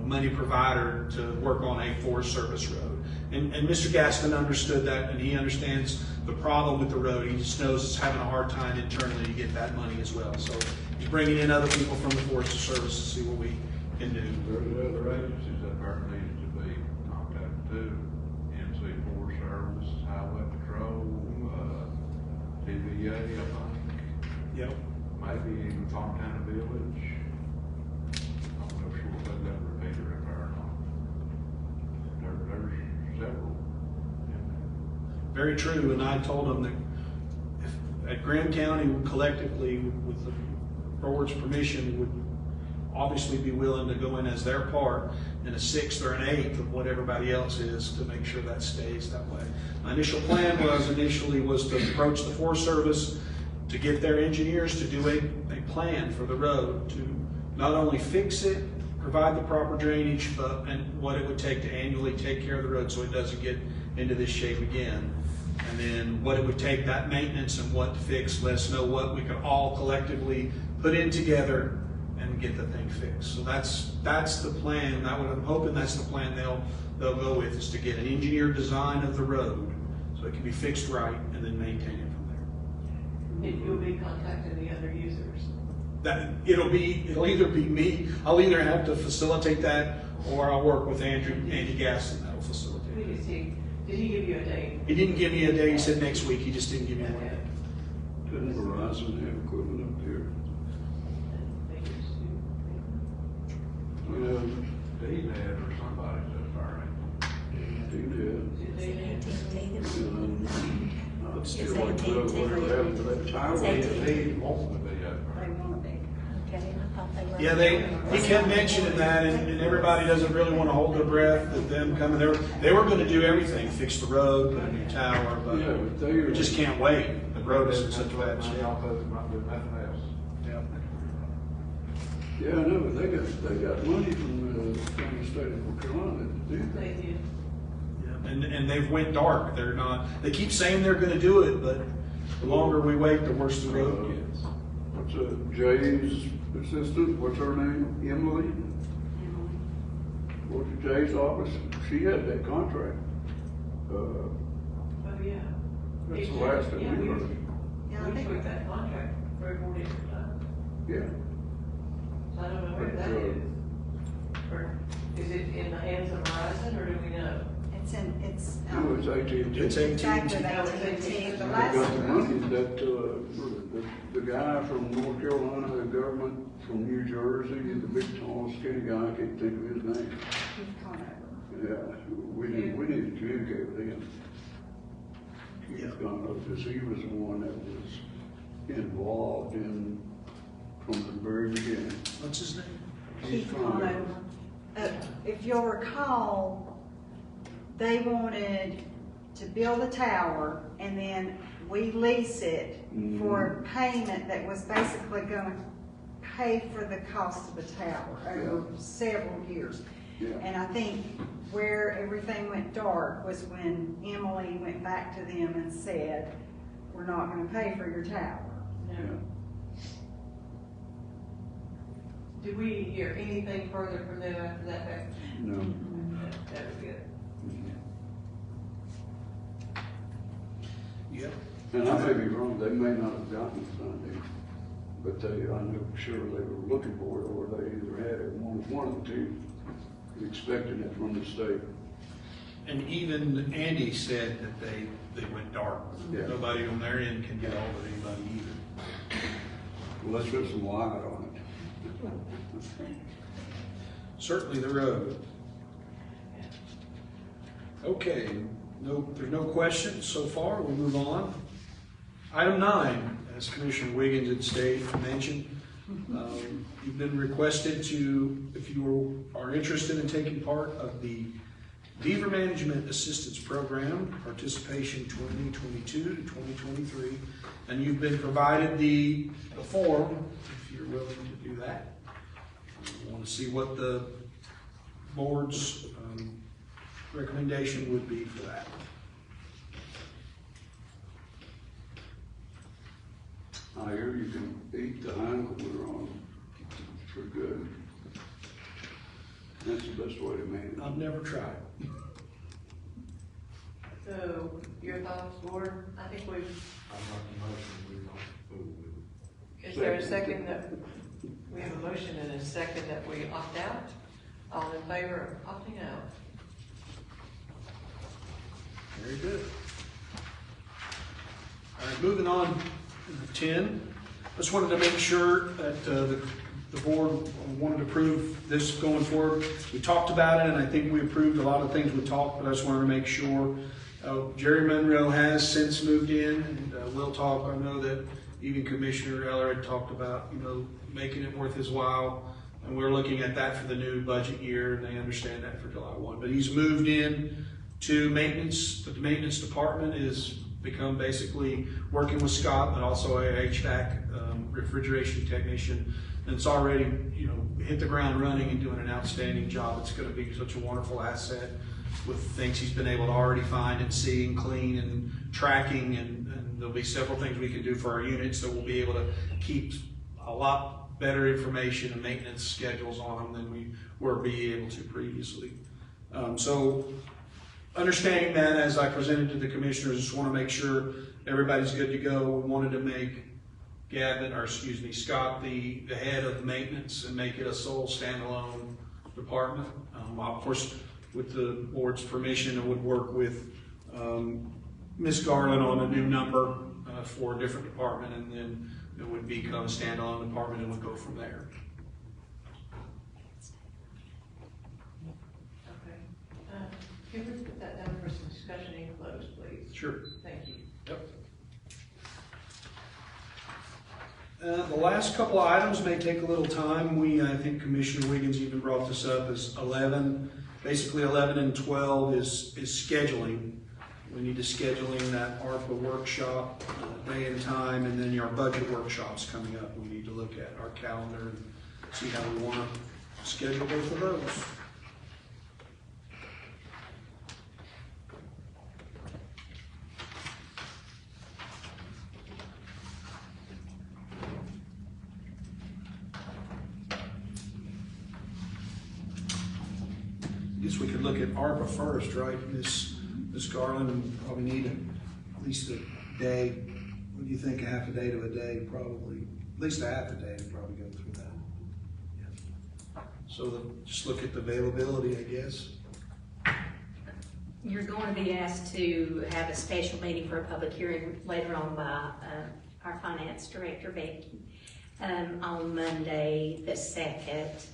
money provider to work on a Forest Service road. And Mr. Gaston understood that, and he understands the problem with the road. He just knows it's having a hard time internally to get that money as well. So he's bringing in other people from the Forest Service to see what we can do. There's other agencies that are needed to be contacted too. NC Forest Service, Highway Patrol, TVA, I think. Yep. Maybe even Fontana Village. I'm not sure if they've got repeater repair or not. There's several. Very true, and I told them that if at Graham County collectively, with the board's permission, would obviously be willing to go in as their part in a sixth or an eighth of what everybody else is to make sure that stays that way. My initial plan was to approach the Forest Service to get their engineers to do a plan for the road to not only fix it, provide the proper drainage, and what it would take to annually take care of the road so it doesn't get into this shape again. And then what it would take, that maintenance and what to fix, let us know what we could all collectively put in together and get the thing fixed. So that's the plan. I'm hoping that's the plan they'll go with, is to get an engineered design of the road so it can be fixed right and then maintain it from there. You'll be contacting the other users. It'll either be me. I'll either have to facilitate that, or I'll work with Andy Gaston that will facilitate it. Did he give you a date? He didn't give me a date. He said next week. He just didn't give me one. Okay. Didn't Verizon have equipment up there? D-Net or somebody's up there. I'd still like to know where after that tower. They want to be up They there. want to be. Okay, I thought they were. Yeah, he kept mentioning that, and everybody doesn't really want to hold their breath at them coming. They were going to do everything, fix the road, put a new tower, but Yeah, but they we just can't wait. The road is in such a bad shape. Off of it, might do nothing else. Yep. Yeah, I know, but they got money from the state of North Carolina to do that. They did. And they've went dark. They keep saying they're going to do it, but the longer we wait, the worse the road gets. What's Jay's assistant, what's her name? Emily? What's Jay's office? She had that contract. Oh, yeah. That's the last thing Yeah, we heard. Yeah, I we think took that contract 3 or 4 different times. Yeah. So I don't know where But, that is. Or is it in the hands of Verizon, or do we know? it's. No, it's AT&T. It's They Exactly, AT&T. AT&T. The got last, the money that, the guy from North Carolina, the government from New Jersey, the big tall skinny guy, I can't think of his name. Keith Conover. Yeah, we need to communicate with him. Keith Conover, because he was the one that was involved from the very beginning. What's his name? Keith Conover. If you'll recall, they wanted to build a tower and then we lease it for a payment that was basically gonna pay for the cost of the tower over several years. Yeah. And I think where everything went dark was when Emily went back to them and said, we're not gonna pay for your tower. No. Yeah. Did we hear anything further from them after that fact? No. That was good. Yep. And I may be wrong, they may not have gotten the funding, but I know for sure they were looking for it, or they either had it, one of the two, expecting it from the state. And even Andy said that they went dark. Yeah. Nobody on their end can get hold of anybody either. Well, let's put some light on it. Certainly the road. Okay, there's no questions so far. We'll move on. Item 9, as Commissioner Wiggins had mentioned, you've been requested to, if you are interested in taking part of the Beaver Management Assistance Program, participation 2022 to 2023, and you've been provided the form, if you're willing to do that. I want to see what the board's recommendation would be for that. I hear you can eat the hind quarter on for good. That's the best way to manage it. I've never tried. So, your thoughts, board? I think we've, I'm not the motion, we don't fool with it. is there a second that, we have a motion and a second that we opt out? All in favor of opting out? Very good. All right, moving on to 10. Just wanted to make sure that the board wanted to approve this going forward. We talked about it, and I think we approved a lot of things we talked, but I just wanted to make sure. Jerry Monroe has since moved in, and we'll talk. I know that even Commissioner Eller had talked about, making it worth his while, and we're looking at that for the new budget year, and they understand that for July 1. But he's moved in to maintenance. The maintenance department is become basically working with Scott, but also a HVAC refrigeration technician. And it's already, hit the ground running and doing an outstanding job. It's going to be such a wonderful asset with things he's been able to already find and see and clean and tracking. And there'll be several things we can do for our units that we'll be able to keep a lot better information and maintenance schedules on them than we were being able to previously. So understanding that, as I presented to the commissioners, just want to make sure everybody's good to go. We wanted to make Scott the head of maintenance and make it a sole standalone department. Of course, with the board's permission, I would work with Ms. Garland on a new number for a different department, and then it would become a standalone department and would go from there. Okay. Can we put that down for some discussion in close, please? Sure. Thank you. Yep. The last couple of items may take a little time. I think Commissioner Wiggins even brought this up, is 11. Basically 11 and 12 is scheduling. We need to scheduling that ARPA workshop, day and time, and then our budget workshops coming up. We need to look at our calendar and see how we want to schedule both of those. I guess we could look at ARPA first, right? Ms. Garland, and probably need at least a day. What do you think, a half a day to a day, probably? At least a half a day to probably go through that. Yeah. So just look at the availability, I guess. You're going to be asked to have a special meeting for a public hearing later on by our finance director, Becky, on Monday the 2nd.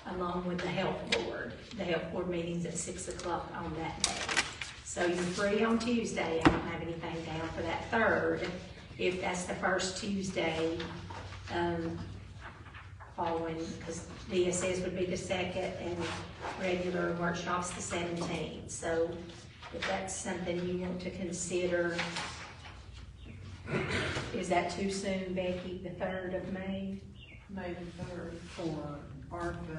Along with the health board. The health board meeting's at 6 o'clock on that day. So you're free on Tuesday. I don't have anything down for that 3rd. If that's the first Tuesday following, because DSS would be the 2nd and regular workshops the 17th. So if that's something you want to consider, is that too soon, Becky, the 3rd of May? May the 3rd. For ARPA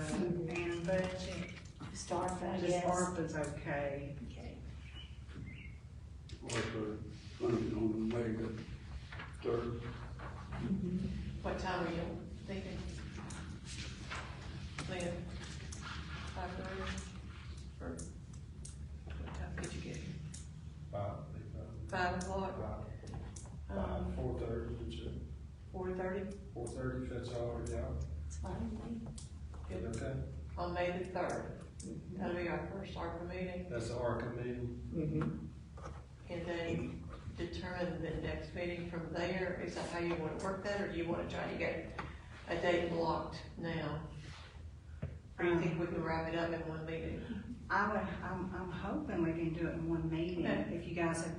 and budget. Just ARPA, Just yes. ARPA's okay. Okay. Or on May the 3rd. What time are you thinking? Lynn? 5:30? Or what time could you get here? 5 o'clock? 4:30, 4:30? 4:30, if that's all right, yeah. It's fine with me. Good. Okay, On May the 3rd. That'll be our first ARPA meeting. that's the ARCA meeting. And then determine the next meeting from there. Is that how you want to work that, or do you want to try to get a date blocked now? Or do you think we can wrap it up in one meeting? I'm hoping we can do it in one meeting. Okay. If you guys have,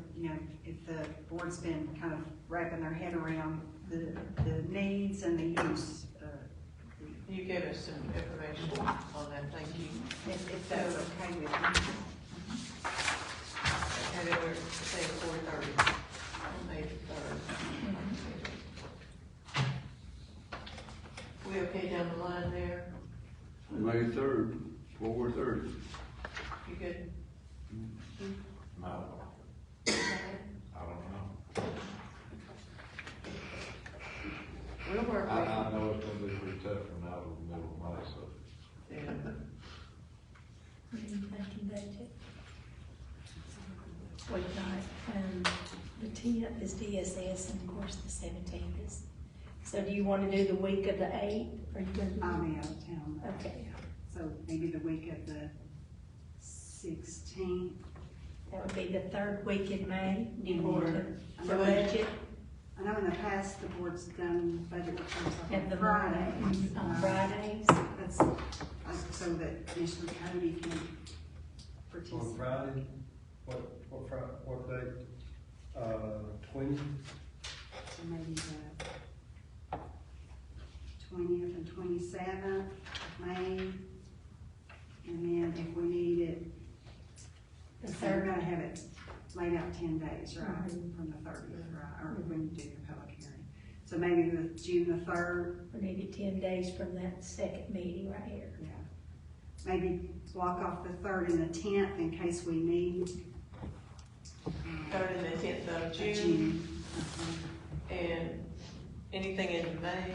if the board's been kind of wrapping their head around the needs and the use. You gave us some information on that, thank you. If that's okay with you. And then we're saying 4:30 on May the 3rd. We okay down the line there? May 3rd. 4:30. You good? No, I don't know. We'll work I with know it's gonna be pretty tough from now to the middle of May, so. you. What are you thinking, David? We've got, the 10th is DSS and of course the 17th is. So do you want to do the week of the 8th? Or you going to? I'll be out of town. Okay, So maybe the week of the 16th. that would be the third week in May. Do you want to, I for know- budget I know in the past, the board's done budget workshops and on the Fridays. on Fridays? That's, so that Commissioner Cody can On participate. Friday, what date? 20? So maybe the 20th and 27th of May. And then if we need it, The so we're third, gonna have it laid out 10 days, right? Mhm. From the 30th, right? Or when we do the public hearing. So maybe the June the 3rd, we need it 10 days from that second meeting right here. yeah. Maybe block off the 3rd and the 10th in case we need. 3rd and the 10th of June, June. and anything in May,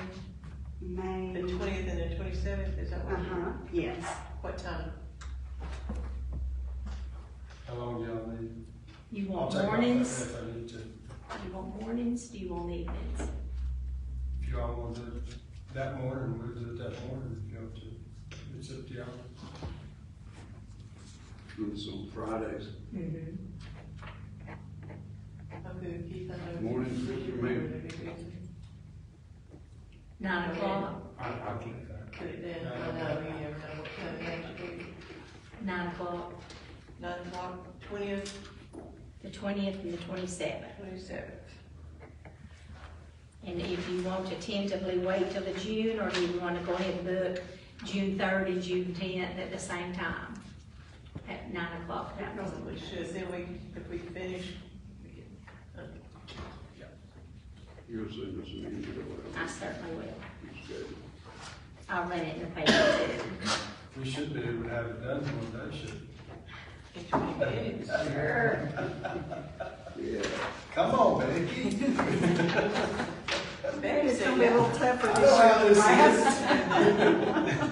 May. the 20th and the 27th, is that what? Yes. What time? How long do y'all need? You I'll want take off mornings? if I need to. Do you want mornings? Do you want evenings? If y'all want to do it that morning, we'll do it that morning if y'all want to. It's up to y'all. It's on Fridays. Mm-hmm. Okay, Keith, I know. Morning's good for me. 9 o'clock? I can't. Put it down, I know, you never know what kind of things you do. 9 o'clock, 9 o'clock, 20th, the 20th and the 27th. 27th. And if you want to tentatively wait till the June, or do you want to go ahead and book June 3rd and June 10th at the same time? At 9 o'clock that morning? Probably should, then if we finish, we can, You'll send us an email. I certainly will. Okay. I'll run it in the paper too. We should be able to have it done one day, should in 20 minutes. Sure. Yeah. Come on, Becky. It's gonna be a little tougher I know how this this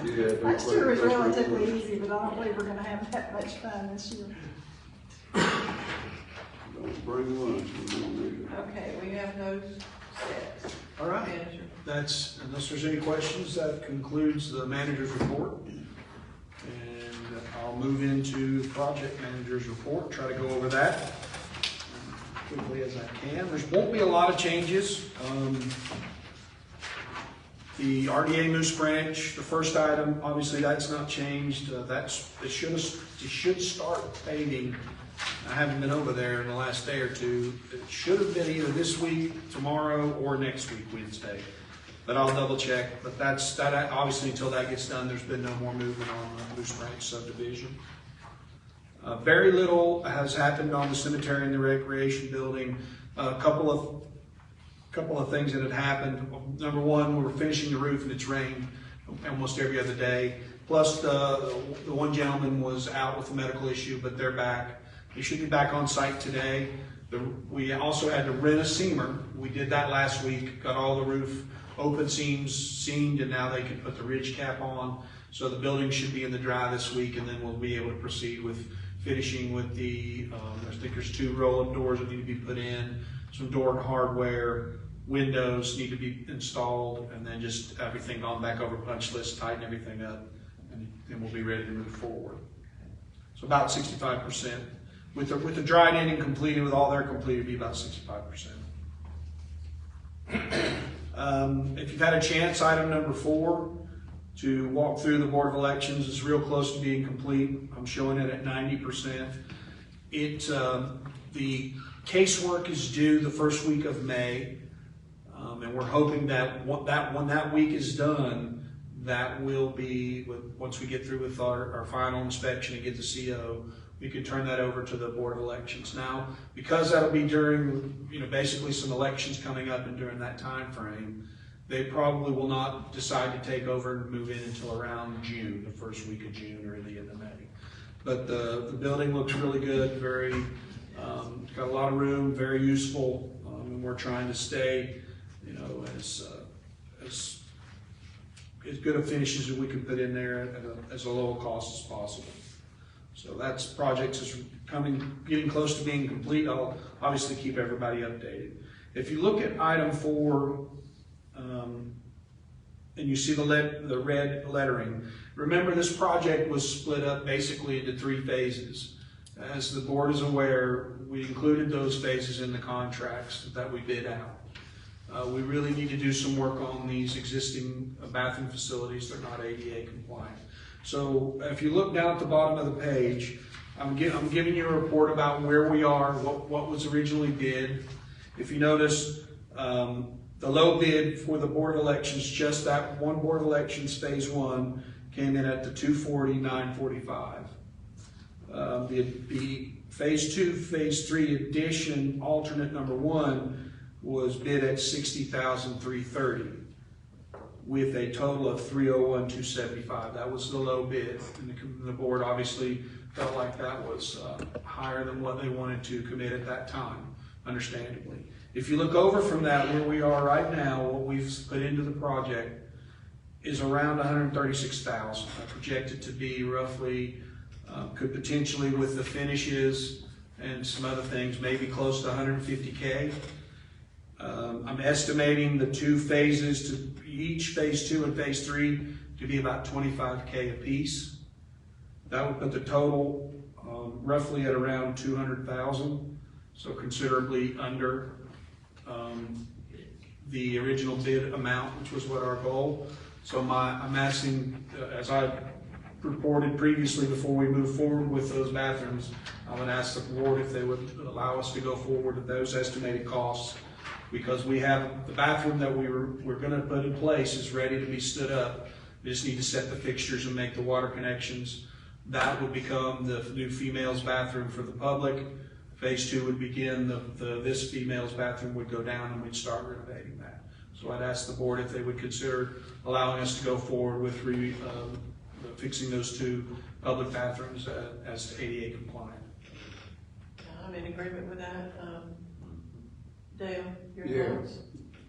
year. Yeah. don't Last year was break- don't break relatively the- easy, but I don't believe we're gonna have that much fun this year. Don't bring lunch, we don't need it. Okay, we have those set. All right. Manager. That's, unless there's any questions, that concludes the manager's report. And I'll move into the project manager's report, try to go over that as quickly as I can. There won't be a lot of changes. The RDA Moose Branch, the first item, obviously that's not changed. It should start paving. I haven't been over there in the last day or two. It should have been either this week, tomorrow, or next week, Wednesday. But I'll double check. But that obviously until that gets done, there's been no more movement on the Moose Branch subdivision. Very little has happened on the cemetery and the recreation building. A couple of things that had happened. Number one, we were finishing the roof and it's rained almost every other day. Plus the one gentleman was out with a medical issue, but they're back. They should be back on site today. We also had to rent a seamer. We did that last week, got all the roof open seams seamed, and now they can put the ridge cap on. So the building should be in the dry this week, and then we'll be able to proceed with finishing with the, I think there's 2 roll-up doors that need to be put in, some door hardware, windows need to be installed, and then just everything gone back over punch list, tighten everything up, and then we'll be ready to move forward. So about 65%. With the dry netting completed, with all their completed, it'd be about 65%. If you've had a chance, item number 4, to walk through the Board of Elections is real close to being complete. I'm showing it at 90%. The casework is due the first week of May, and we're hoping that when that week is done, that will be, once we get through with our final inspection and get the CO, we can turn that over to the Board of Elections. Now, because that'll be during, basically some elections coming up and during that time frame, They probably will not decide to take over and move in until around June, the first week of June or the end of May. But the building looks really good, very, got a lot of room, very useful, and we're trying to stay, you know, as good a finish as we can put in there at as a low cost as possible. So that's projects is getting close to being complete. I'll obviously keep everybody updated. If you look at item 4, and you see the red lettering, remember this project was split up basically into 3 phases. As the board is aware, we included those phases in the contracts that we bid out. We really need to do some work on these existing bathroom facilities. They're not ADA compliant. So if you look down at the bottom of the page, I'm giving you a report about where we are, what was originally bid. If you notice, the low bid for the board of elections, just that one board of elections, phase 1, came in at the $240,945. The phase 2, phase 3 addition, alternate number 1, was bid at $60,330 with a total of $301,275. That was the low bid, and the board obviously felt like that was higher than what they wanted to commit at that time, understandably. If you look over from that, where we are right now, what we've put into the project is around $136,000. Projected to be roughly, could potentially with the finishes and some other things, maybe close to $150K. I'm estimating the 2 phases to each phase 2 and phase 3 to be about $25K a piece. That would put the total roughly at around $200,000, so considerably under the original bid amount, which was what our goal. So I'm asking, as I reported previously before we move forward with those bathrooms, I would ask the board if they would allow us to go forward with those estimated costs, because we have the bathroom that we're going to put in place is ready to be stood up. We just need to set the fixtures and make the water connections. That would become the new females bathroom for the public. Phase 2 would begin, this female's bathroom would go down and we'd start renovating that. So I'd ask the board if they would consider allowing us to go forward with fixing those 2 public bathrooms as ADA compliant. I'm in agreement with that. Dale, your thoughts?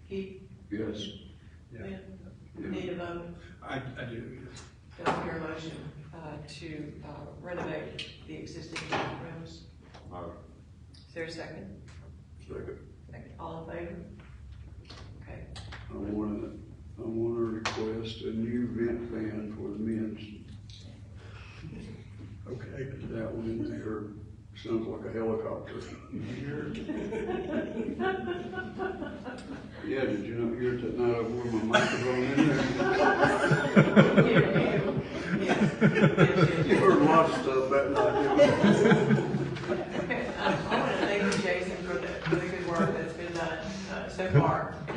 Keith? Yes. Yeah. Need a vote? I do. Do I hear a motion to renovate the existing bathrooms? Is there a second? Second. Second. All in favor? Okay. I want to request a new vent fan for the men's. Okay. That one in there sounds like a helicopter. Yeah, did you not hear it that night I wore my microphone in there? Yes. You heard a lot of stuff that night. I want to thank you, Jason, for the good work that's been done so far. If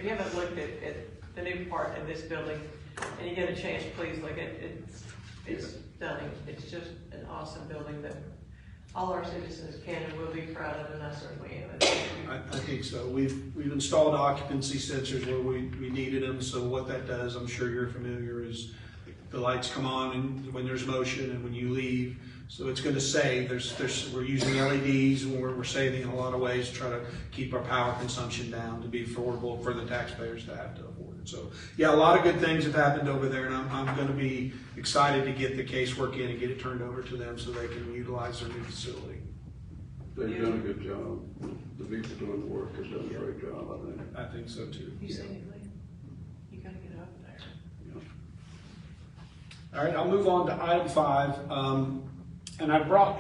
you haven't looked at the new part of this building and you get a chance, please look at it. It's stunning. It's just an awesome building that all our citizens can and will be proud of, and I certainly am. I think so. We've installed occupancy sensors where we needed them. So what that does, I'm sure you're familiar, is the lights come on and when there's motion and when you leave. So it's going to save. We're using LEDs and we're saving in a lot of ways to try to keep our power consumption down to be affordable for the taxpayers to have to afford it. So yeah, a lot of good things have happened over there, and I'm going to be excited to get the casework in and get it turned over to them so they can utilize their new facility. They've done a good job. The people doing the work have done a great job, I think. I think so too. You seen it, Lee? You gotta get up there. Yeah. All right, I'll move on to item 5. And I brought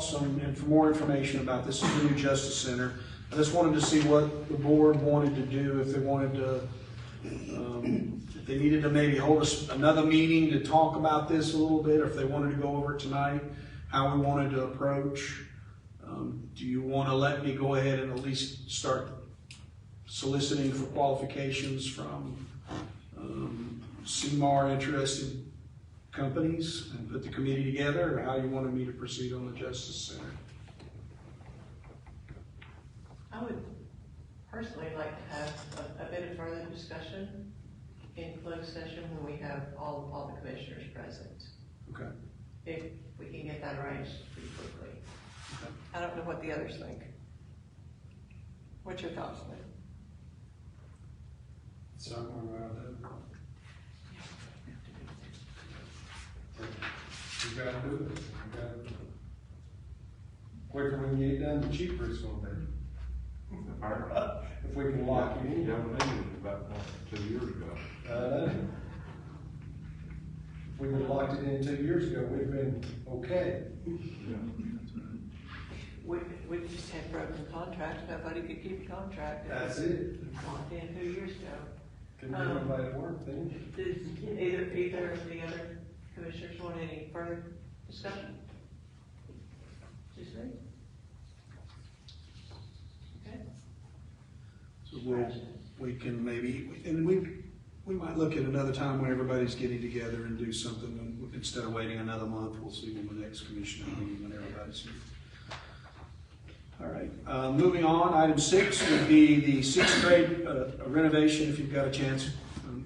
some more information about this new Justice Center. I just wanted to see what the board wanted to do, if they wanted to, if they needed to maybe hold another meeting to talk about this a little bit, or if they wanted to go over it tonight, how we wanted to approach. Do you want to let me go ahead and at least start soliciting for qualifications from CMAR interested companies and put the committee together, or how you wanted me to proceed on the Justice Center? I would personally like to have a bit of further discussion in closed session when we have all the commissioners present. Okay. If we can get that arranged pretty quickly. Okay. I don't know what the others think. What's your thoughts, Lynn? Somewhere around that. You gotta do it. You gotta do it. Quicker we can get it done, the cheaper it's gonna be. If we can lock it in. Yeah, we needed it about 2 years ago. If we would have locked it in 2 years ago, we'd have been okay. We just had broken contracts, nobody could keep a contract. That's it. Locked in 2 years ago. Couldn't get nobody at work then. Does either of the other commissioners want any further discussion? Just me? Okay. So we can maybe, and we might look at another time when everybody's getting together and do something, instead of waiting another month, we'll see when the next commissioner meeting, when everybody's here. All right, moving on, item 6 would be the 6th grade renovation, if you've got a chance.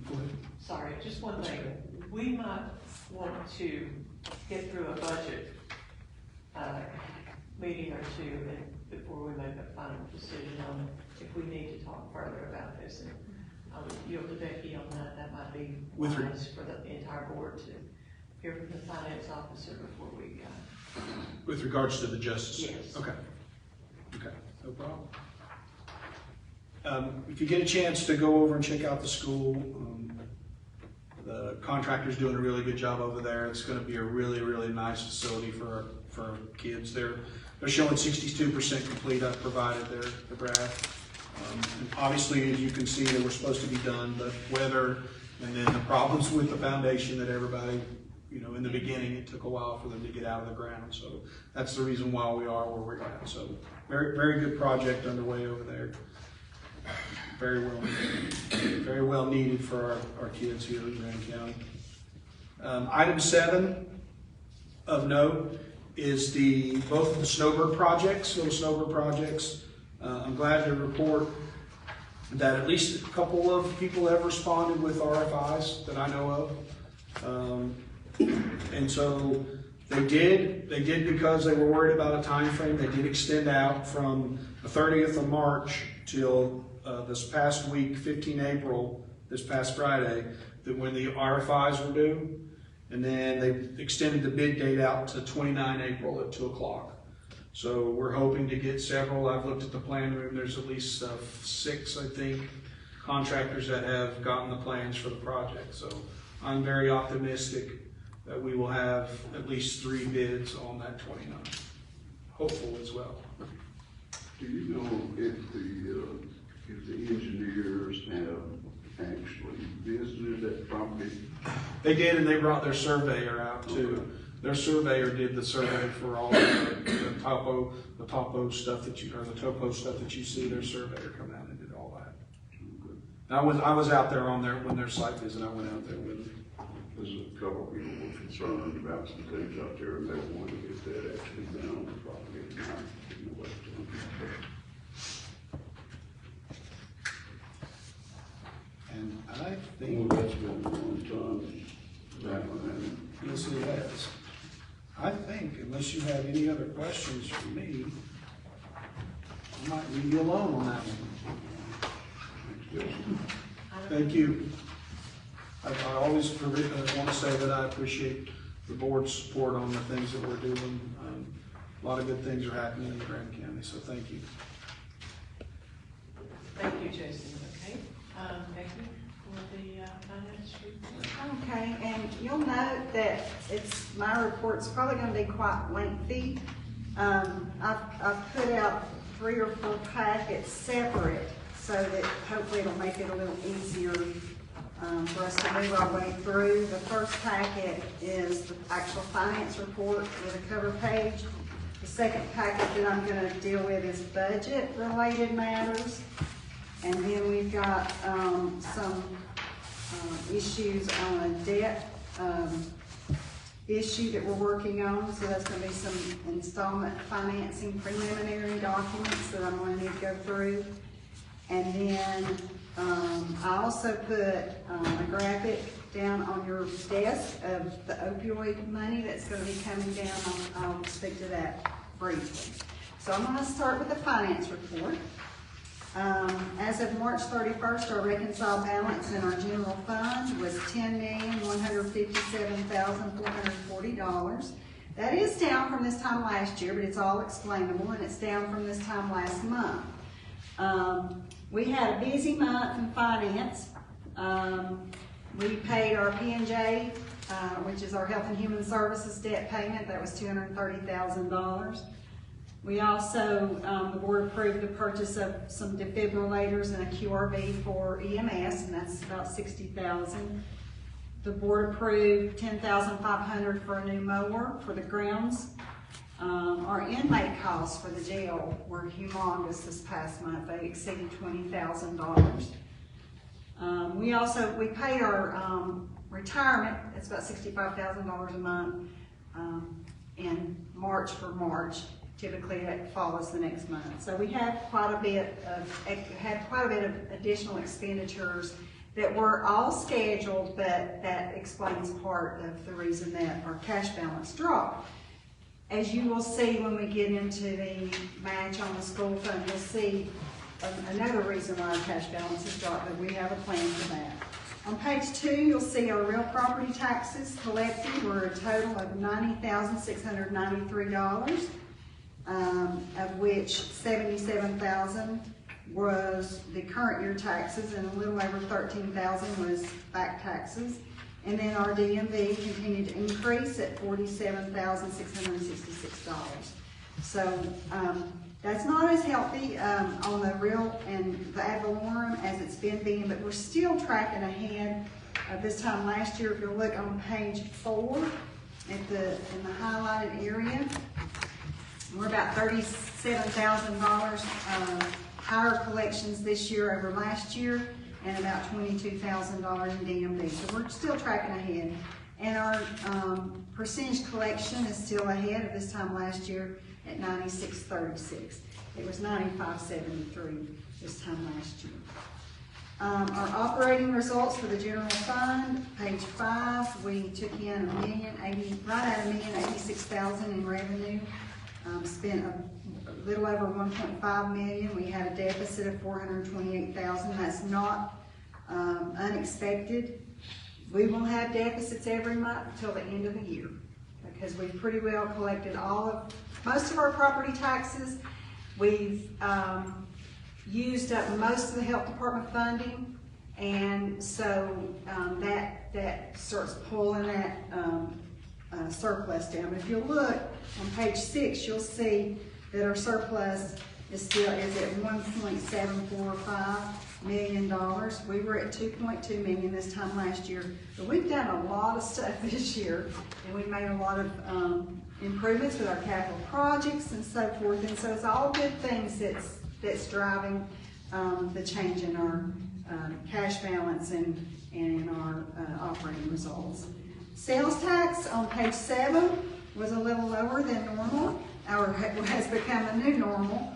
Go ahead. Sorry, just one thing. We might want to get through a budget meeting or two before we make a final decision on if we need to talk further about this. And I would yield to Becky on that. That might be wise for the entire board to hear from the finance officer before we. With regards to the justice? Yes. Okay. Okay, no problem. If you get a chance to go over and check out the school, the contractor's doing a really good job over there. It's going to be a really, really nice facility for our kids. They're showing 62% complete. I've provided the graph. And obviously, as you can see, they were supposed to be done, but weather and then the problems with the foundation that everybody, in the beginning, it took a while for them to get out of the ground. So that's the reason why we are where we're at. So very, very good project underway over there. Very well needed for our kids here in Grand County. Item 7 of note is both of the snowbird projects, little snowbird projects. I'm glad to report that at least a couple of people have responded with RFIs that I know of. And so they did because they were worried about a time frame. They did extend out from the 30th of March till this past week, 15 April, this past Friday, that when the RFIs were due. And then they extended the bid date out to 29 April at 2 o'clock. So we're hoping to get several. I've looked at the plan room. There's at least 6, I think, contractors that have gotten the plans for the project. So I'm very optimistic that we will have at least 3 bids on that 29. Hopeful as well. Do you know if the engineers have actually visited that property? They did, and they brought their surveyor out too. Okay. Their surveyor did the survey for all the topo stuff that you see. Their surveyor come out and did all that. Okay. I was out there when their site visit. I went out there with them. There's a couple of people were concerned about some things out there, and they wanted to get that actually done on the property at night. And I think that's been a long time. Yes, it has. I think, unless you have any other questions for me, I might leave you alone on that one. Thank you. I always want to say that I appreciate the board's support on the things that we're doing. A lot of good things are happening in Grand County, so thank you. Thank you, Jason. Okay. Becky, for the finance report. Okay, and you'll note that my report's probably going to be quite lengthy. I've put out 3 or 4 packets separate so that hopefully it'll make it a little easier for us to move our way through. The first packet is the actual finance report with a cover page. The second packet that I'm going to deal with is budget-related matters. And then we've got some issues on a debt issue that we're working on. So that's going to be some installment financing preliminary documents that I'm going to need to go through. And then, I also put a graphic down on your desk of the opioid money that's gonna be coming down. I'll speak to that briefly. So I'm gonna start with the finance report. As of March 31st, our reconciled balance in our general fund was $10,157,440. That is down from this time last year, but it's all explainable, and it's down from this time last month. We had a busy month in finance. We paid our P&J, which is our Health and Human Services debt payment. That was $230,000. We also, the board approved the purchase of some defibrillators and a QRV for EMS, and that's about $60,000. The board approved $10,500 for a new mower for the grounds. Our inmate costs for the jail were humongous this past month. They exceeded $20,000. We paid our retirement. It's about $65,000 a month in March for March. Typically, it follows the next month. So we had quite a bit of additional expenditures that were all scheduled, but that explains part of the reason that our cash balance dropped. As you will see when we get into the match on the school fund, you'll see another reason why our cash balance has dropped, but we have a plan for that. On page 2, you'll see our real property taxes collected were a total of $90,693, of which $77,000 was the current year taxes, and a little over $13,000 was back taxes. And then our DMV continued to increase at $47,666. So that's not as healthy on the real and the ad valorem as it's been being, but we're still tracking ahead of this time last year. If you look on page 4 in the highlighted area, we're about $37,000 higher collections this year over last year, and about $22,000 in DMV. So we're still tracking ahead. And our percentage collection is still ahead of this time last year at 96.36. It was 95.73 this time last year. Our operating results for the general fund, page 5, we took in right at $1,086,000 in revenue. Spent a little over $1.5 million. We had a deficit of $428,000. That's not unexpected. We will have deficits every month until the end of the year because we've pretty well collected most of our property taxes. We've used up most of the health department funding, and so that starts pulling that surplus down. But if you look on page 6, you'll see that our surplus is at $1.745 million. We were at $2.2 million this time last year, but we've done a lot of stuff this year, and we've made a lot of improvements with our capital projects and so forth. And so it's all good things that's driving the change in our cash balance and in our operating results. Sales tax on page 7 was a little lower than normal, or has become a new normal.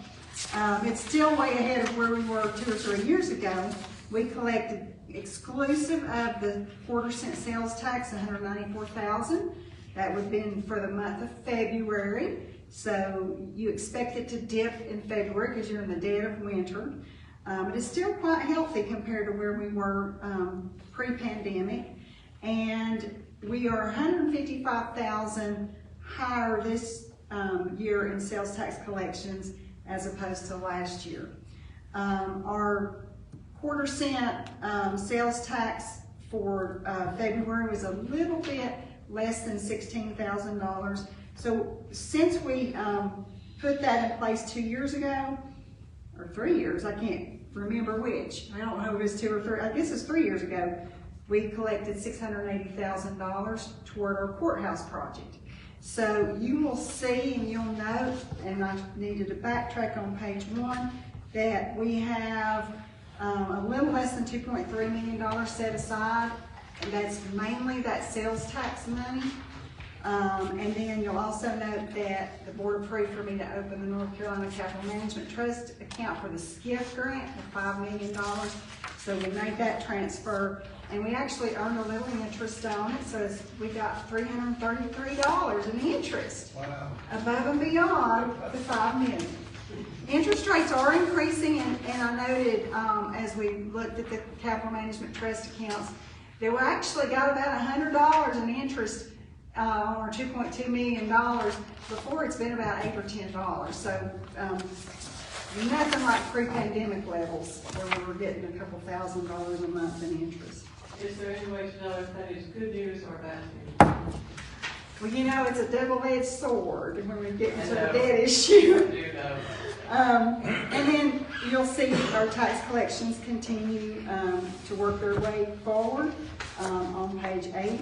It's still way ahead of where we were 2 or 3 years ago. We collected, exclusive of the quarter-cent sales tax, $194,000. That would have been for the month of February. So you expect it to dip in February because you're in the dead of winter. But it's still quite healthy compared to where we were pre-pandemic. And we are $155,000 higher this year in sales tax collections as opposed to last year. Our quarter-cent sales tax for February was a little bit less than $16,000. So since we put that in place 2 years ago, or 3 years, I can't remember which. I don't know if it's 2 or 3, I guess it's 3 years ago, we collected $680,000 toward our courthouse project. So you will see and you'll note, and I needed to backtrack on page 1, that we have a little less than $2.3 million set aside, and that's mainly that sales tax money. And then you'll also note that the board approved for me to open the North Carolina Capital Management Trust account for the SCIF grant for $5 million. So we made that transfer, and we actually earned a little interest on it, so we got $333 in interest. Wow. Above and beyond the $5 million. Interest rates are increasing, and I noted as we looked at the capital management trust accounts, they were actually got about $100 in interest or $2.2 million before. It's been about $8 or $10. So nothing like pre-pandemic levels where we were getting a couple $1,000s a month in interest. Is there any way to know if that is good news or bad news? Well, you know, it's a double-edged sword when we get into the debt issue. I do know. And then you'll see our tax collections continue to work their way forward on page 8.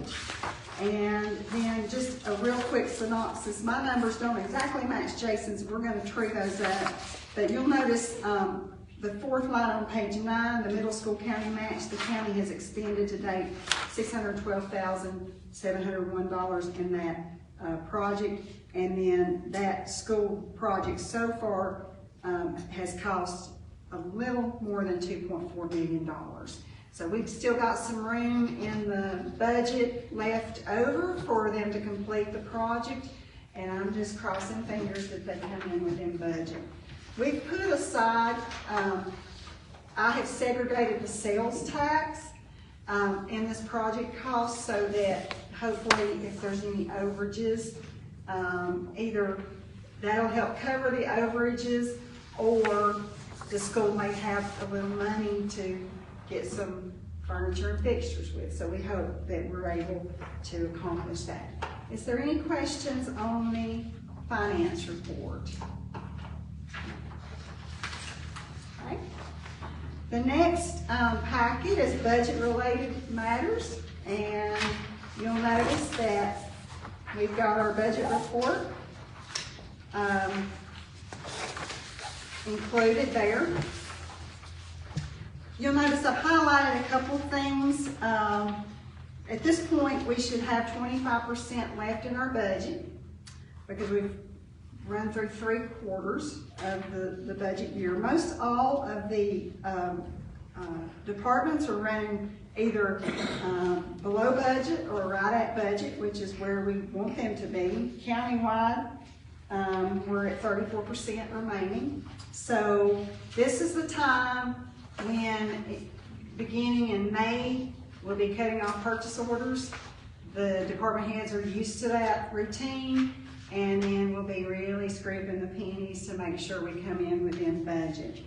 And then just a real quick synopsis. My numbers don't exactly match Jason's. We're going to tree those up. But you'll notice the fourth line on page 9, the middle school county match. The county has expended to date $612,701 in that project. And then that school project so far has cost a little more than $2.4 million. So we've still got some room in the budget left over for them to complete the project, and I'm just crossing fingers that they come in within budget. We've put aside, I have segregated the sales tax in this project cost so that hopefully if there's any overages, either that'll help cover the overages, or the school may have a little money to get some furniture and fixtures with. So we hope that we're able to accomplish that. Is there any questions on the finance report? Okay. The next packet is budget-related matters, and you'll notice that we've got our budget report included there. You'll notice I've highlighted a couple things. At this point, we should have 25% left in our budget because we've run through 3 quarters of the budget year. Most all of the departments are running either below budget or right at budget, which is where we want them to be. Countywide, we're at 34% remaining. So this is the time when, beginning in May, we'll be cutting off purchase orders. The department heads are used to that routine, and then we'll be really scraping the pennies to make sure we come in within budget.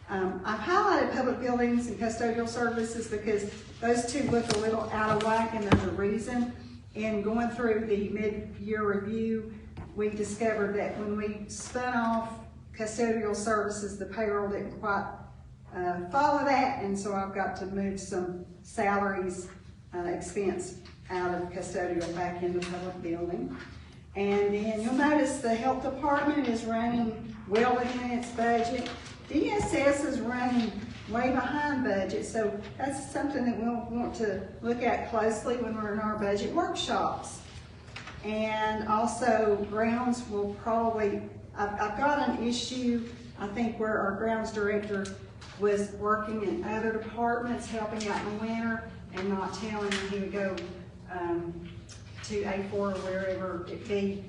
I've highlighted public buildings and custodial services because those two look a little out of whack, and there's a reason. In going through the mid-year review, we discovered that when we spun off custodial services, the payroll didn't quite follow that, and so I've got to move some salaries expense out of custodial back into public building. And then you'll notice the health department is running well within its budget. DSS is running way behind budget, so that's something that we'll want to look at closely when we're in our budget workshops. And also grounds will probably, I've got an issue, I think, where our grounds director was working in other departments, helping out in the winter, and not telling him he would go to A4 or wherever it be,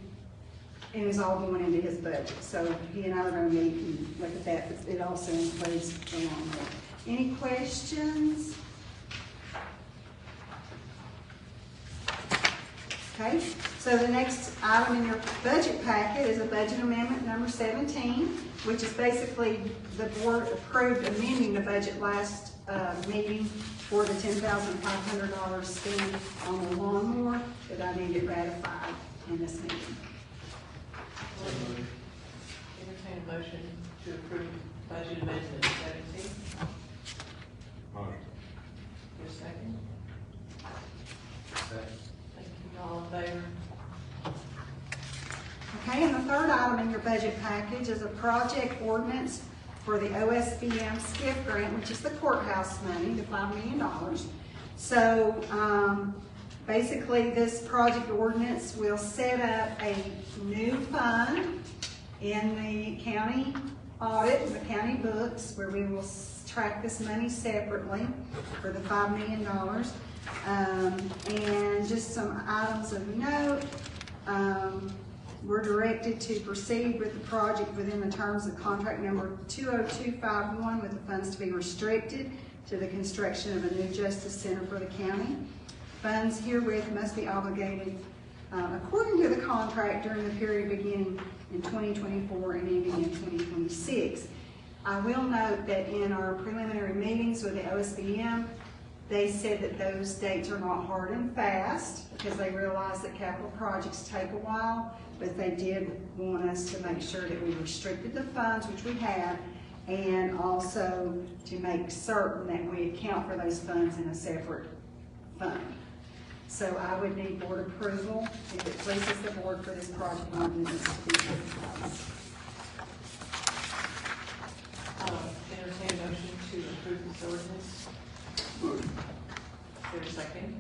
and it was all going into his budget. So he and I are going to meet and look at that, but it also includes along there. Any questions? Okay, so the next item in your budget packet is a budget amendment number 17, which is basically the board approved amending the budget last meeting for the $10,500 spent on the lawnmower that I needed ratified in this meeting. Entertain a motion to approve budget amendment 17. Motion. Your second? Thank you. All in favor? Okay, and the third item in your budget package is a project ordinance for the OSBM SCIF grant, which is the courthouse money, the $5 million. So Basically, this project ordinance will set up a new fund in the county audit, the county books, where we will track this money separately for the $5 million. And just some items of note, we're directed to proceed with the project within the terms of contract number 20251 with the funds to be restricted to the construction of a new justice center for the county. Funds herewith must be obligated according to the contract during the period beginning in 2024 and ending in 2026. I will note that in our preliminary meetings with the OSBM, they said that those dates are not hard and fast because they realize that capital projects take a while, but they did want us to make sure that we restricted the funds, which we have, and also to make certain that we account for those funds in a separate fund. So I would need board approval, if it pleases the board, for this project ordinance to be put in place. Entertain a motion to approve this ordinance. Motion. Is there a second?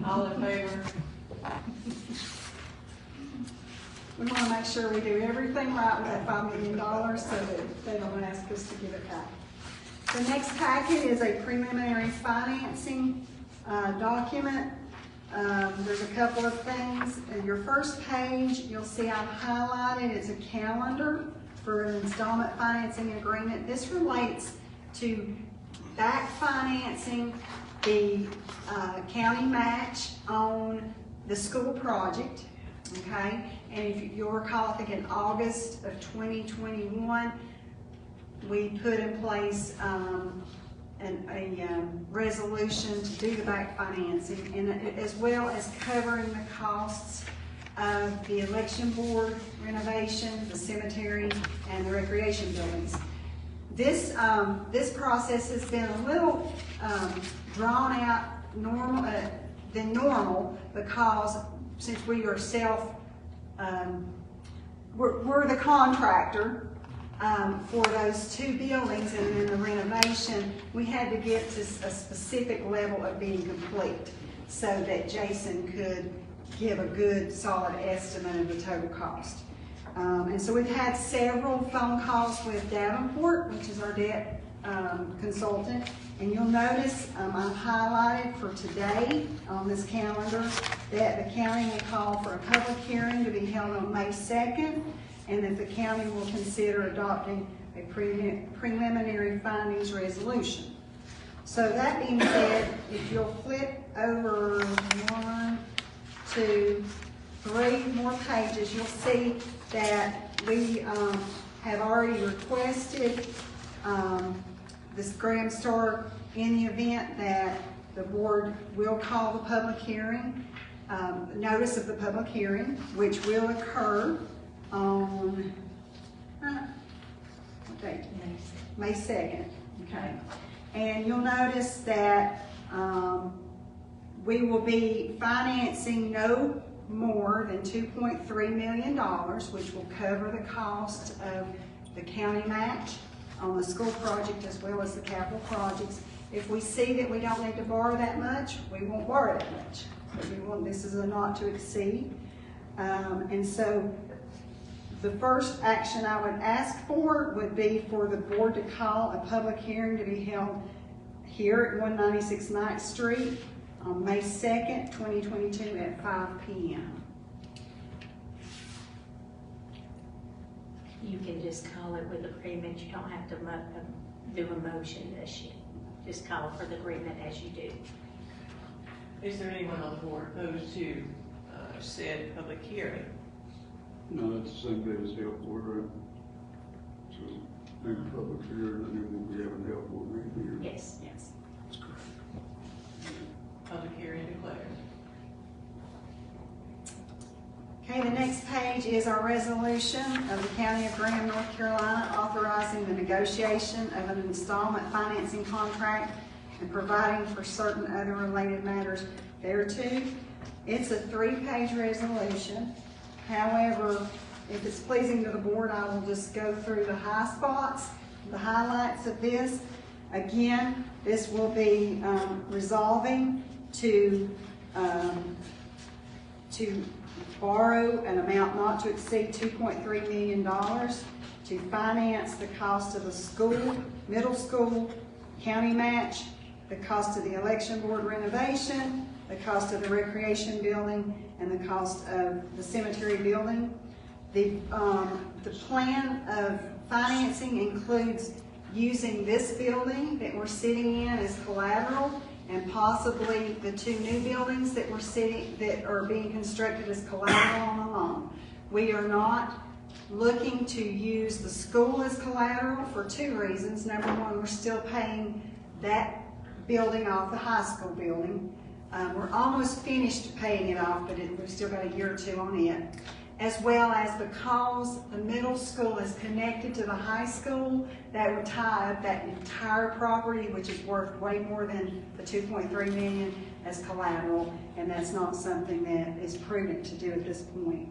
All in favor? We want to make sure we do everything right with that $5 million so that they don't ask us to give it back. The next packet is a preliminary financing document. There's a couple of things. In your first page, you'll see I've highlighted, it's a calendar for an installment financing agreement. This relates to back financing the county match on the school project, okay? And if you'll recall, I think in August of 2021, we put in place a resolution to do the back financing, and as well as covering the costs of the election board renovation, the cemetery, and the recreation buildings. This process has been a little drawn out than normal because since we are we're the contractor for those two buildings, and then the renovation, we had to get to a specific level of being complete so that Jason could give a good solid estimate of the total cost. And so we've had several phone calls with Davenport, which is our debt consultant, and you'll notice I've highlighted for today on this calendar that the county will call for a public hearing to be held on May 2nd, and that the county will consider adopting a preliminary findings resolution. So that being said, if you'll flip over 1, 2, 3 more pages, you'll see that we have already requested this Graham Star in the event that the board will call the public hearing, notice of the public hearing, which will occur on what date? May 2nd. Okay. And you'll notice that we will be financing no more than $2.3 million, which will cover the cost of the county match on the school project as well as the capital projects. If we see that we don't need to borrow that much, we won't borrow that much. But this is a not to exceed. And so the first action I would ask for would be for the board to call a public hearing to be held here at 196 Ninth Street on May 2nd, 2022 at 5 p.m. You can just call it with agreement. You don't have to do a motion this year. Just call for the agreement as you do. Is there anyone on the board opposed to said public hearing? No, that's the same day as health board, right? So, maybe public hearing, and then we'll be having the health board meeting here. Yes, yes. That's correct. Public hearing declared. Okay, the next page is our resolution of the County of Graham, North Carolina, authorizing the negotiation of an installment financing contract and providing for certain other related matters thereto. It's a 3-page resolution. However, if it's pleasing to the board, I will just go through the high spots the highlights of this. Again, this will be resolving to borrow an amount not to exceed $2.3 million to finance the cost of the school, middle school, county match, the cost of the election board renovation, the cost of the recreation building, and the cost of the cemetery building. The plan of financing includes using this building that we're sitting in as collateral, and possibly the two new buildings that are being constructed as collateral on the loan. We are not looking to use the school as collateral for two reasons. Number one, we're still paying that building off, the high school building. We're almost finished paying it off, but we've still got a year or two on it. As well as because the middle school is connected to the high school, that would tie up that entire property, which is worth way more than the $2.3 million, as collateral, and that's not something that is prudent to do at this point.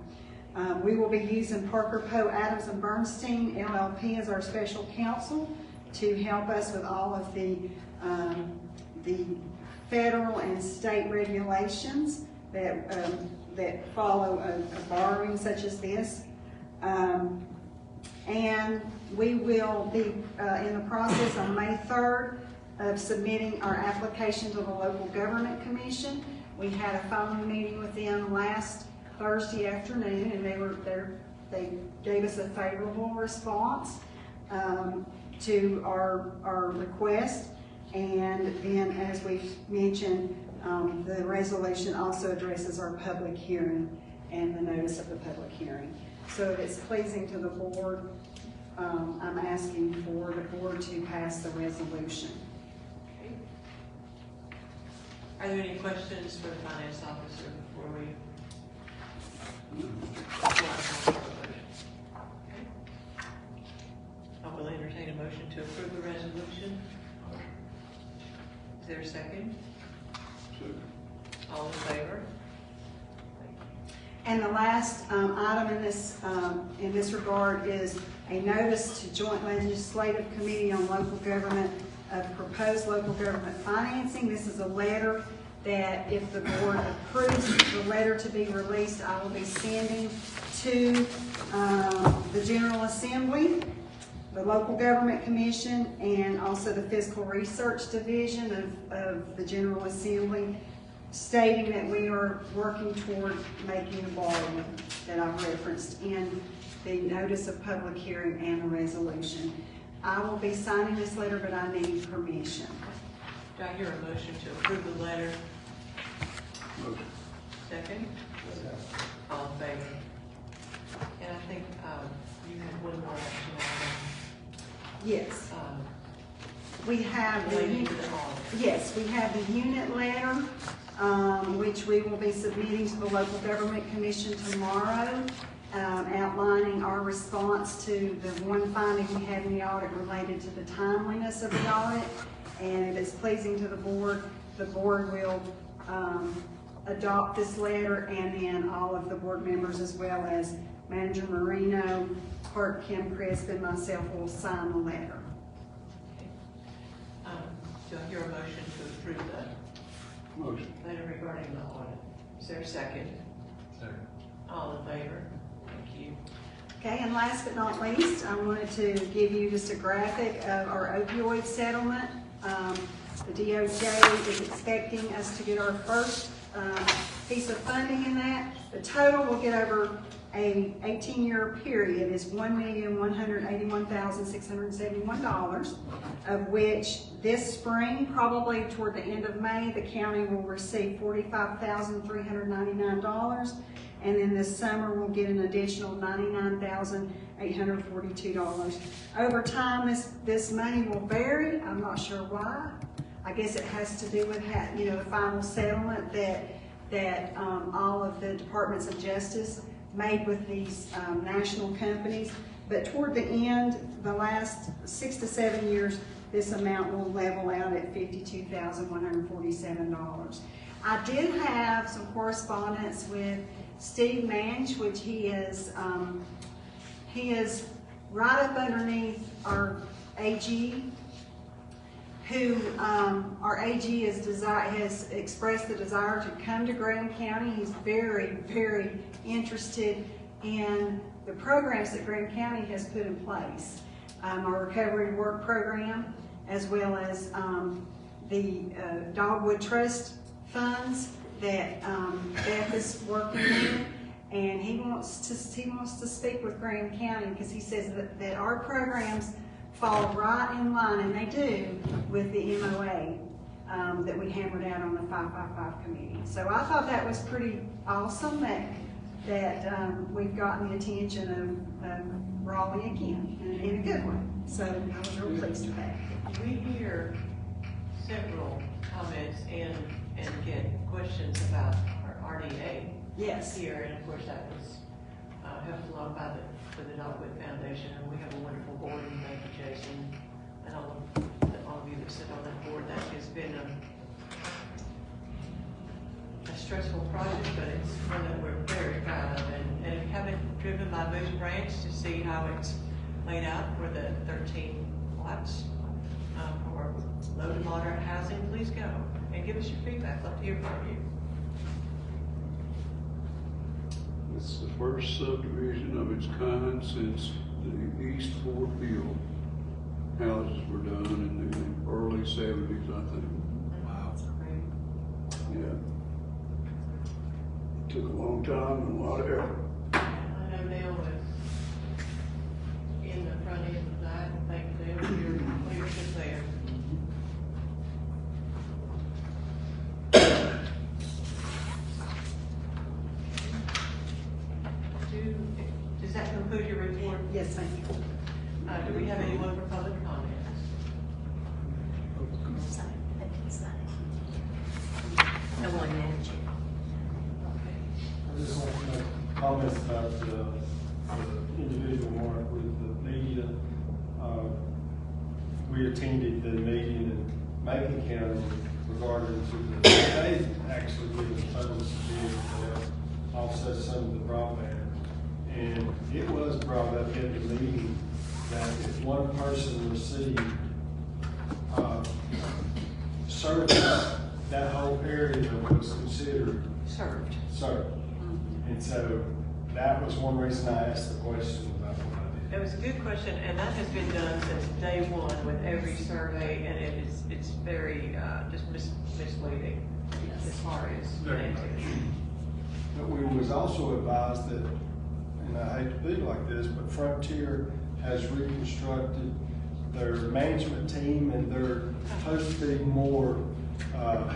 We will be using Parker, Poe, Adams, and Bernstein LLP as our special counsel to help us with all of the federal and state regulations that follow a borrowing such as this. And we will be in the process on May 3rd of submitting our application to the Local Government Commission. We had a phone meeting with them last Thursday afternoon, and they gave us a favorable response to our request. And then, as we've mentioned, the resolution also addresses our public hearing and the notice of the public hearing. So if it's pleasing to the board, I'm asking for the board to pass the resolution. Okay. Are there any questions for the finance officer before we? I will entertain a motion to approve the resolution. Is there a second? All in favor? And the last item in this regard is a notice to Joint Legislative Committee on Local Government of proposed local government financing. This is a letter that, if the board approves the letter to be released, I will be sending to the General Assembly, the Local Government Commission, and also the Fiscal Research Division of the General Assembly, stating that we are working toward making a borrowing that I've referenced in the notice of public hearing and the resolution. I will be signing this letter, but I need permission. Do I hear a motion to approve the letter? Motion. Second? All in favor? And I think you have one more action item. Yes. We have Relating to the audit. yes, we have the unit letter, which we will be submitting to the Local Government Commission tomorrow, outlining our response to the one finding we had in the audit related to the timeliness of the audit. And if it's pleasing to the board will adopt this letter, and then all of the board members, as well as Manager Marino, Clerk Kim Crisp, and myself will sign the letter. Do I hear a motion to approve the Motion. letter regarding the audit? Is there a second? Second. All in favor? Thank you. Okay, and last but not least, I wanted to give you just a graphic of our opioid settlement. The DOJ is expecting us to get our first piece of funding in that. The total we'll get over a 18-year period is $1,181,671, of which this spring, probably toward the end of May, the county will receive $45,399, and then this summer we'll get an additional $99,842. Over time, this money will vary. I'm not sure why. I guess it has to do with the final settlement that all of the departments of justice made with these national companies. But toward the end, the last 6 to 7 years, this amount will level out at $52,147. I did have some correspondence with Steve Manch, which he is right up underneath our AG, who, our AG has expressed the desire to come to Graham County. He's very, very interested in the programs that Graham County has put in place. Our recovery work program, as well as the Dogwood Trust funds that Beth is working in. And he wants to speak with Graham County because he says that our programs fall right in line, and they do, with the MOA that we hammered out on the 555 committee. So I thought that was pretty awesome that we've gotten the attention of Raleigh again, in a good way. So I was real pleased with that. We hear several comments and get questions about our RDA. Yes. Here, and of course that was helped along by the Dogwood Foundation, and we have a wonderful board, and thank you, Jason, and all of you that sit on that board. That has been a stressful project, but it's one that we're very proud of, and having driven by Moose Branch to see how it's laid out for the 13 lots for low to moderate housing, please go and give us your feedback. Love to hear from you. It's the first subdivision of its kind since the East Fort Hill houses were done in the early 70s, I think. Wow. That's great. Yeah. It took a long time and a lot of effort. I know Dale was in the front end of that, and thank you, Dale, for your leadership there. Does that conclude your report? Yes, thank you. Do we have anyone for public comments? No one managed it. I just want to make comments about the individual mark with the media. We attended the meeting in Macon County regarding to they actually given total security to offset some of the broadband. And it was brought up at the meeting that if one person received service, that whole area was considered Served. served. And so that was one reason I asked the question about what I did. It was a good question, and that has been done since day one with every survey, and it's very just misleading as far as semantics. But we was also advised that, and I hate to be like this, but Frontier has reconstructed their management team, and they're supposed to be more, I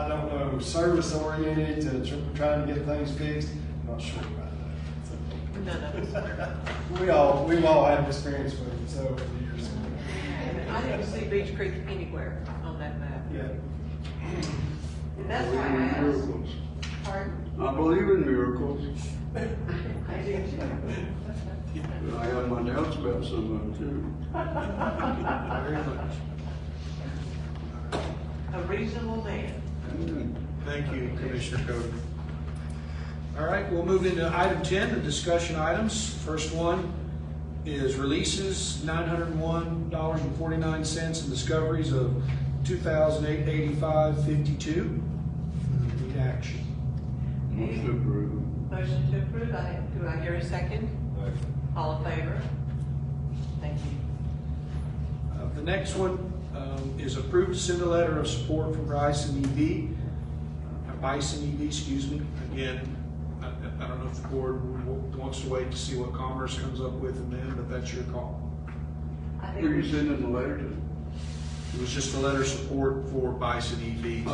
don't know, service oriented to trying to get things fixed. I'm not sure about that. None of us. We've all had experience with it, so over the years. I didn't see Beach Creek anywhere on that map. Yeah. That's why I I believe in asked. miracles. Pardon? I believe in miracles, I do too. but I have my doubts about some of them too. Very much. A reasonable man. Thank you, Commissioner Cody. All right, we'll move into item 10, the discussion items. First one is releases, $901.49, and discoveries of $2,885.52. Need action. Motion approved. Motion to approve. Do I hear a second? All in favor? Thank you. The next one is approved to send a letter of support for Bison EV. Excuse me. Again, I don't know if the board wants to wait to see what Commerce comes up with and then, but that's your call. I Who think are you we sending the letter to? It was just a letter of support for Bison EV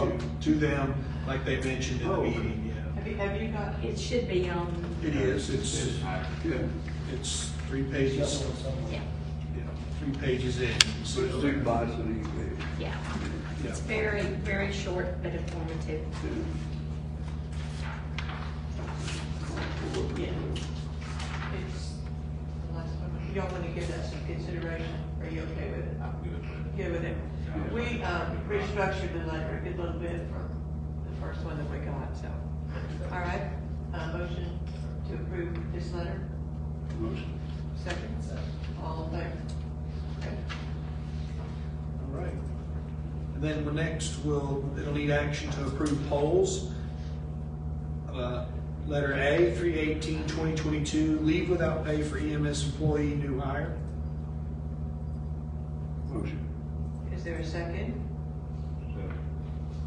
to them, like they mentioned in the meeting. Yeah, have you got, It should be on, it is. Yeah. It's 3 pages. yeah, Yeah, 3 pages in. So it's two Bison yeah. Yeah. It's very, very short but informative. yeah. It's the last one. Y'all want to give that some consideration? Are you okay with it? I'm good with it. Good with it. We restructured the letter a good little bit from the first one that we got, so. All right, motion to approve this letter? Motion. Second? All in favor? All right. And then next, it'll need action to approve polls. Letter A, 3/18/2022, leave without pay for EMS employee new hire. Motion. Is there a second? So,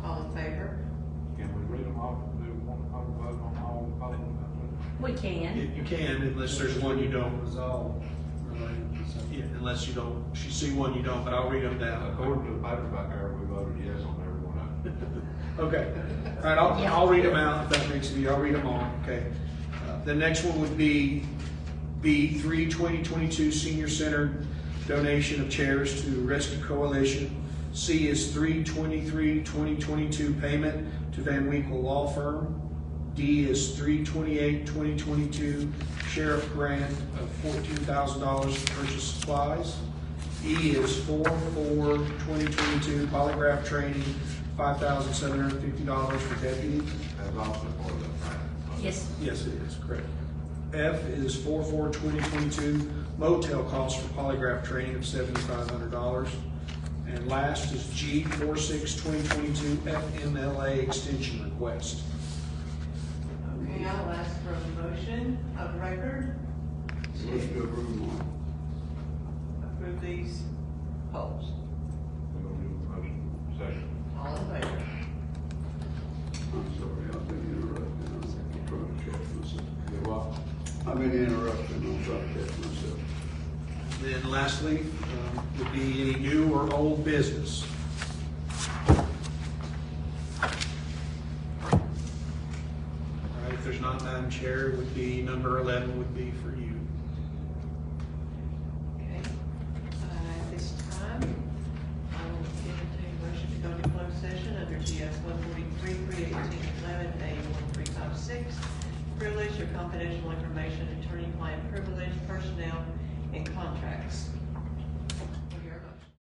All in favor? can we read them off and do one vote on all of them? We can. You can, unless there's one you don't. Resolve. Yeah, unless you don't, if you see one you don't, but I'll read them down. According to the paper back there, we voted yes on every one of them. Okay, all right, I'll read them out if that makes it easier. I'll read them all, okay. The next one would be B, 3/2022 Senior Center donation of chairs to Rescue Coalition. C is 3/23/2022 payment to Van Winkle Law Firm. D is 3/28/2022 sheriff grant of $14,000 to purchase supplies. E is 4/4/2022 polygraph training, $5,750 for deputy. That's also part of that, right? Yes. Yes, it is, correct. F is 4/4/2022 motel costs for polygraph training of $7,500. And last is G, 4/6/2022 FMLA extension request. Okay, I'll ask for a motion of record Motion to approve one. approve these polls. We're gonna do a motion, second. All in favor? I'm sorry, I've been interrupted. I'm trying to catch myself. You're welcome. I've been interrupted. I'm trying to catch myself. Then lastly, would be any new or old business. All right, if there's not, Madam Chair, it would be number 11 would be for you. Okay. At this time, I will entertain a motion to go into closed session under GS 143, 31811, A1356, privilege or confidential information, attorney-client privilege, personnel, and contracts.